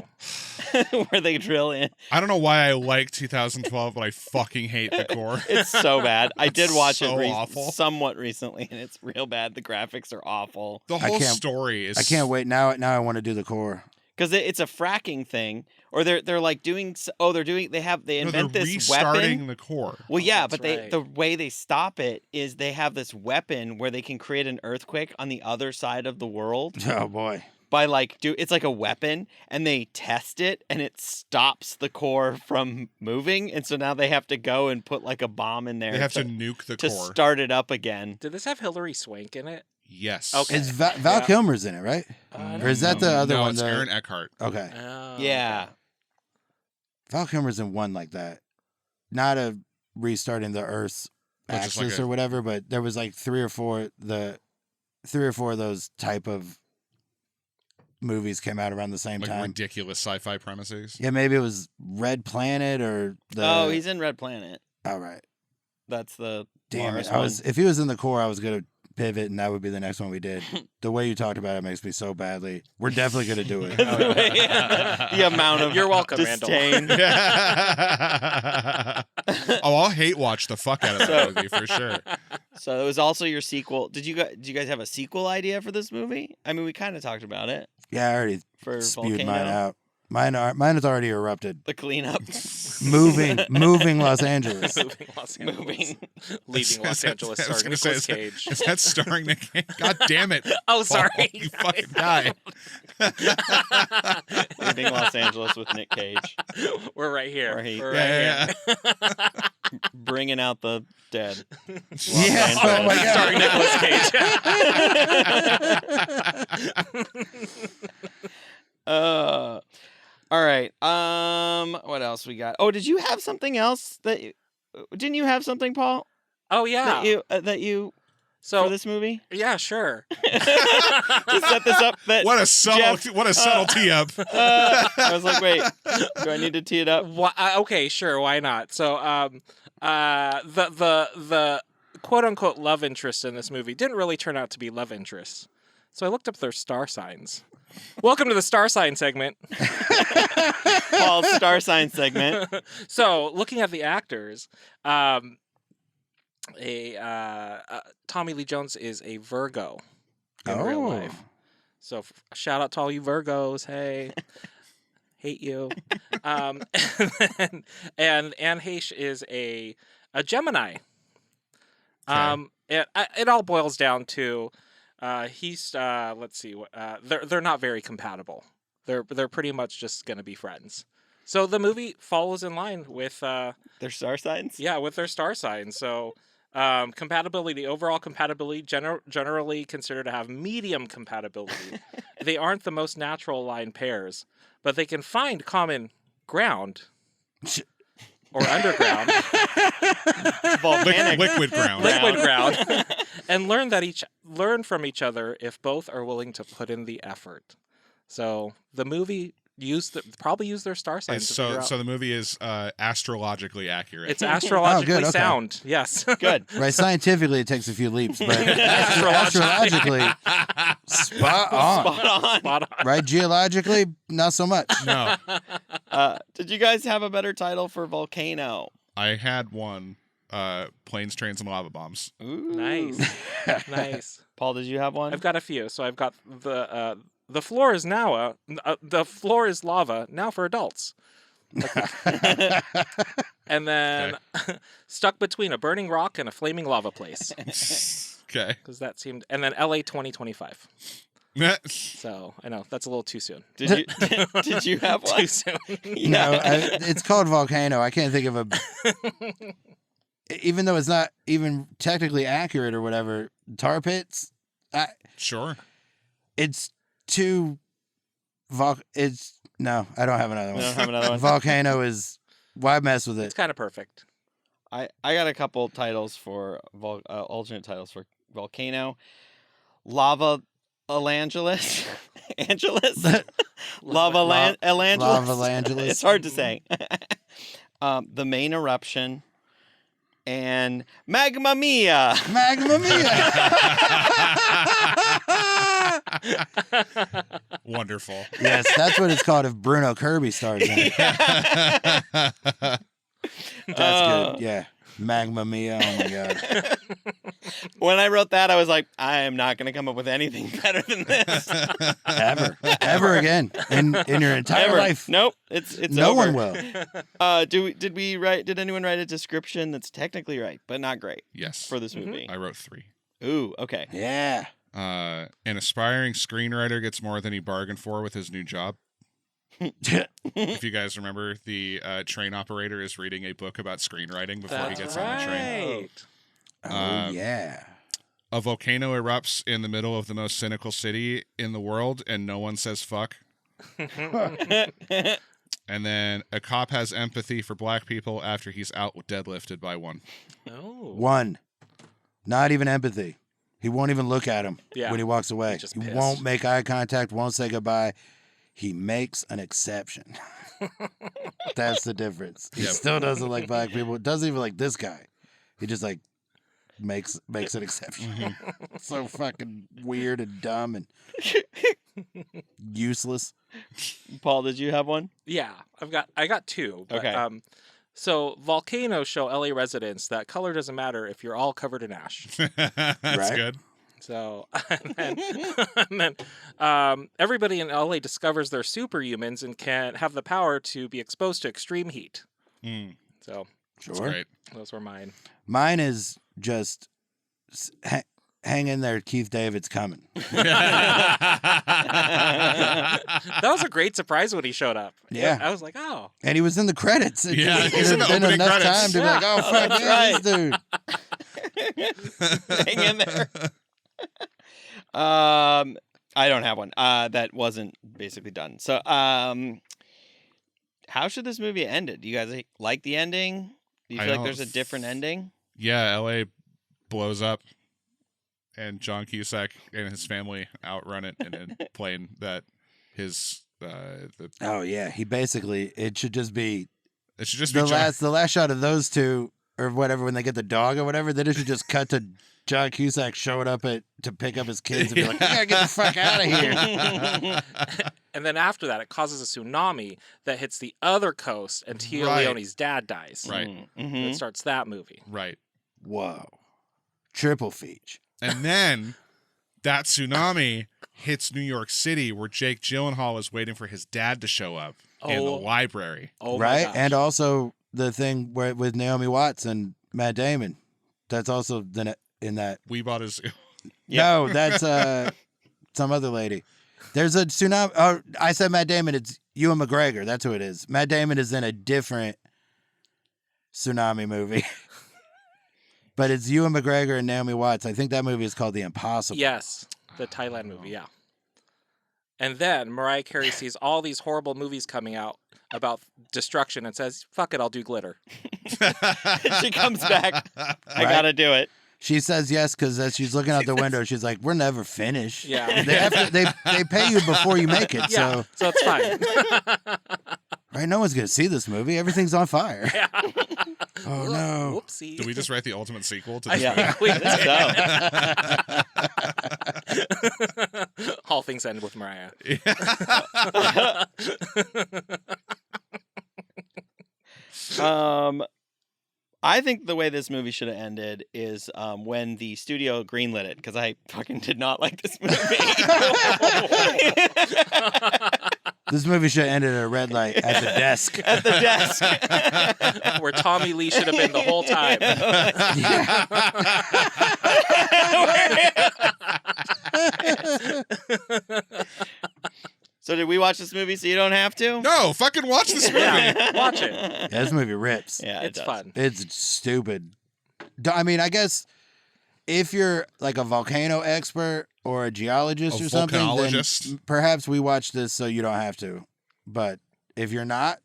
where they drill in. I don't know why I like 2012, but I fucking hate The Core. It's so bad. I did watch so it awful. somewhat recently, and it's real bad. The graphics are awful. The whole story is... I can't wait. Now I want to do The Core. Because it's a fracking thing, or they're like doing. Oh, they invent they're this restarting weapon. The Core. Well, yeah, That's but right. the way they stop it is they have this weapon where they can create an earthquake on the other side of the world Oh, boy. by it's like a weapon, and they test it, and it stops the core from moving, and so now they have to go and put like a bomb in there. They have to nuke the to Core. start it up again. Did this have Hilary Swank in it? Yes. Okay. It's Val Kilmer's in it, right? Or is that the other no, one? it's Aaron Eckhart. Okay. Oh, Yeah. Val Kilmer's in one like that. Not a restarting the Earth's But just axis like or whatever, but there was like three or four of those type of movies came out around the same Like time. ridiculous sci-fi premises. Yeah, maybe it was Red Planet or the. Oh, he's in Red Planet. All right. That's the Damn Mars it! I one. was if he was in the Core, I was gonna pivot, and that would be the next one we did. The way you talked about it makes me so badly. We're definitely gonna do it. The amount of You're welcome, Randall. disdain. Oh, I'll hate watch the fuck out of that movie for sure. So it was also your sequel. Did you guys have a sequel idea for this movie? I mean, we kind of talked about it Yeah, I already for spewed Volcano. mine out. Mine has already erupted. The cleanup. Moving Los Angeles. Moving Los Angeles. Leaving Los Angeles, I was starring gonna say, Nicolas Cage. Is that starring Nick Cage? God damn it. Oh, sorry. Paul, you fucking guy. Leaving Los Angeles with Nick Cage, We're right here. Where he- We're Yeah, right yeah, here. bringing out the dead. Yeah. Oh my God. Starring Nicolas Cage. All right. What else we got? Oh, did you have something else didn't you have something, Paul? Oh yeah. That you So for this movie? yeah, sure. To set this up, What a subtle tee up. I was like, wait, do I need to tee it up? Okay, sure. Why not? So, the quote unquote love interest in this movie didn't really turn out to be love interests. So I looked up their star signs. Welcome to the star sign segment. Paul's star sign segment. So, looking at the actors, Tommy Lee Jones is a Virgo in real life. So, shout out to all you Virgos. Hey, hate you. And Anne Heche is a Gemini. It all boils down to he's let's see what they're not very compatible. They're pretty much just gonna be friends. So the movie follows in line with Their star signs? yeah, with their star signs. So compatibility, overall compatibility, generally considered to have medium compatibility. They aren't the most natural aligned pairs, but they can find common ground or underground, Volcanic. Liquid ground. liquid ground, and learn from each other if both are willing to put in the effort. So the movie probably use their star And signs. To figure out. so the movie is astrologically accurate. It's astrologically okay. sound. Yes. Good. Right, scientifically it takes a few leaps, but astrologically, spot on. Spot on. Spot on. Right, geologically, not so much. No, Did you guys have a better title for Volcano? I had one. Planes, trains, and lava bombs. Ooh. Nice. Nice. Paul, did you have one? I've got a few. So I've got the floor is now the floor is lava now for adults. And then stuck between a burning rock and a flaming lava place, Okay. because that seemed. And then LA 2025. So I know that's a little too soon. Did you have one? Too soon. No, it's called Volcano. I can't think of a. Even though it's not even technically accurate or whatever, Tar Pits. Sure. It's too. It's no, I don't have another one. You don't have another one? Volcano is Why mess with It's it? kind of perfect. I got a couple titles for alternate titles for Volcano. Lava Elangelus. Angelus? Lava Elangelus? Lava Elangelus. It's hard to say. The Main Eruption. And Magma Mia. Magma Mia. Wonderful. Yes, that's what it's called if Bruno Kirby stars in it. That's good. Yeah. Magma Mia. Oh my god. When I wrote that, I was like, I am not going to come up with anything better than this. Ever again in your entire Ever. life. Nope. It's No over. one will. Did anyone write a description that's technically right, but not great Yes. for this movie? I wrote 3. Ooh, okay. Yeah. An aspiring screenwriter gets more than he bargained for with his new job. If you guys remember, the train operator is reading a book about screenwriting before he That's gets on the train. right. Oh yeah. A volcano erupts in the middle of the most cynical city in the world, and no one says fuck. And then a cop has empathy for black people after he's out deadlifted by one. Oh. One. Not even empathy. He won't even look at him Yeah. when he walks away. He's just He pissed. won't make eye contact, won't say goodbye. He makes an exception. That's the difference. He Yep. still doesn't like black people. Doesn't even like this guy. He just like makes an exception. So fucking weird and dumb and useless. Paul, did you have one? Yeah, I got 2. But, Okay. So volcanoes show LA residents that color doesn't matter if you're all covered in ash. That's Right. good. So and then everybody in LA discovers they're superhumans and can have the power to be exposed to extreme heat. Mm, So that's Sure. great. those were mine. Mine is just hang in there, Keith David's coming. That was a great surprise when he showed up. Yeah. I was like, oh. And he was in the credits. It Yeah, just, he's it in the had been opening enough credits. time to be like, oh, fuck that's yeah, right. this dude. Hang in there. I don't have one. That wasn't basically done. So, how should this movie end? Do you guys like the ending? Do you I feel like don't there's a different ending? Yeah, LA blows up, and John Cusack and his family outrun it in a plane that his Oh, yeah. He basically, it should just be it should just the be John. last shot of those two or whatever when they get the dog or whatever. Then it should just cut to John Cusack showing up to pick up his kids and be like, "You gotta get the fuck out of here." And then after that, it causes a tsunami that hits the other coast, and Tio Right. Leone's dad dies. Right. And Mhm. it starts that movie. Right. Whoa. Triple feature. And then that tsunami hits New York City, where Jake Gyllenhaal is waiting for his dad to show up in the Oh. library. Oh my Right? gosh. And also the thing where with Naomi Watts and Matt Damon. That's also in that. We bought his. Yep. No, that's some other lady. There's a tsunami. Oh, I said Matt Damon. It's Ewan McGregor. That's who it is. Matt Damon is in a different tsunami movie. But it's Ewan McGregor and Naomi Watts. I think that movie is called The Impossible. Yes, the Thailand movie, yeah. And then Mariah Carey sees all these horrible movies coming out about destruction and says, fuck it, I'll do glitter. She comes back. I Right? gotta do it. She says yes because as she's looking out the window, she's like, "We're never finished." Yeah. They have to, they pay you before you make it. Yeah, so it's fine. Right, no one's gonna see this movie. Everything's on fire. Yeah. Oh no. Whoopsie. Did we just write the ultimate sequel to this Yeah. movie? We So. All things end with Mariah. I think the way this movie should have ended is when the studio greenlit it, because I fucking did not like this movie. This movie should have ended at a red light at the desk. At the desk. Where Tommy Lee should have been the whole time. So did we watch this movie so you don't have to? No, fucking watch this movie. Yeah, watch it. Yeah, this movie rips. Yeah, It's does. fun. It's stupid. I mean, I guess if you're like a volcano expert or a geologist A or something, then volcanologist. perhaps we watch this so you don't have to. But if you're not,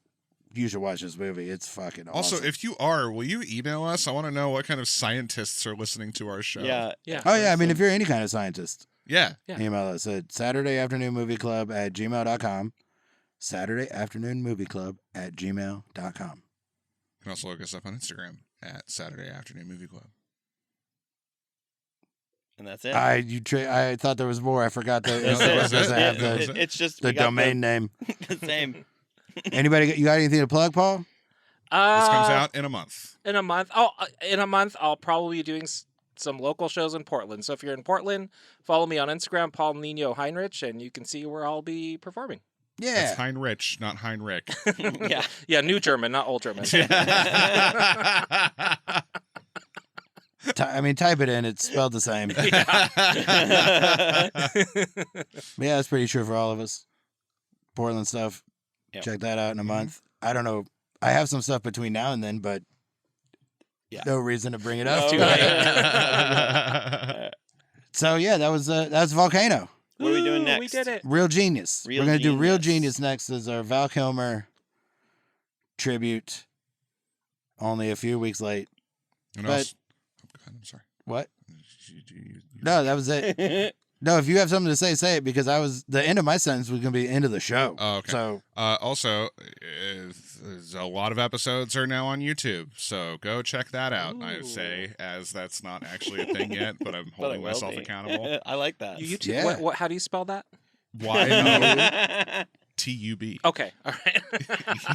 you should watch this movie. It's fucking awesome. Also, if you are, will you email us? I want to know what kind of scientists are listening to our show. Yeah. Oh, yeah. I mean, if you're any kind of scientist, Yeah. email us at saturdayafternoonmovieclub@gmail.com. saturdayafternoonmovieclub@gmail.com. You can also look us up on Instagram at Saturday Afternoon Movie Club. And that's it. I thought there was more. I forgot that That's it it. doesn't have It's just the we got domain name. the same. Anybody, you got anything to plug, Paul? This comes out in a month. In a month. I'll probably be doing some local shows in Portland. So if you're in Portland, follow me on Instagram, Paul Nino Heinrich, and you can see where I'll be performing. Yeah. It's Heinrich, not Heinrich. Yeah. Yeah, New German, not Old German. Type it in. It's spelled the same. Yeah. Yeah, that's pretty true for all of us. Portland stuff. Yep. Check that out in a month. I don't know. I have some stuff between now and then, but no reason to bring it up. Too late. So yeah, that's Volcano. What are we doing next? We did it. Real Genius. Real We're gonna do Real Genius. Genius next as our Val Kilmer tribute. Only a few weeks late. And But- also, I'm sorry. What? You- No, that was it. No, if you have something to say it, because the end of my sentence was gonna be the end of the show. Oh, okay. So Also, a lot of episodes are now on YouTube, so go check that out. I Ooh. say, as that's not actually a thing yet, but I'm But it holding will myself be. accountable. I like that. YouTube. Yeah. What? How do you spell that? YOTUB. Okay. All right.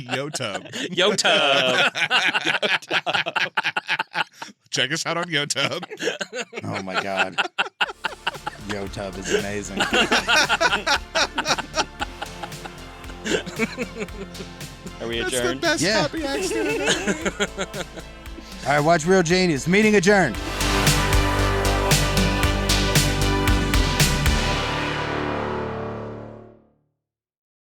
YoTub. YoTub. Check us out on YoTub. oh my god. YoTub is amazing. Are we That's the adjourned? best Yeah. happy accident ever. All right, watch Real Genius. Meeting adjourned.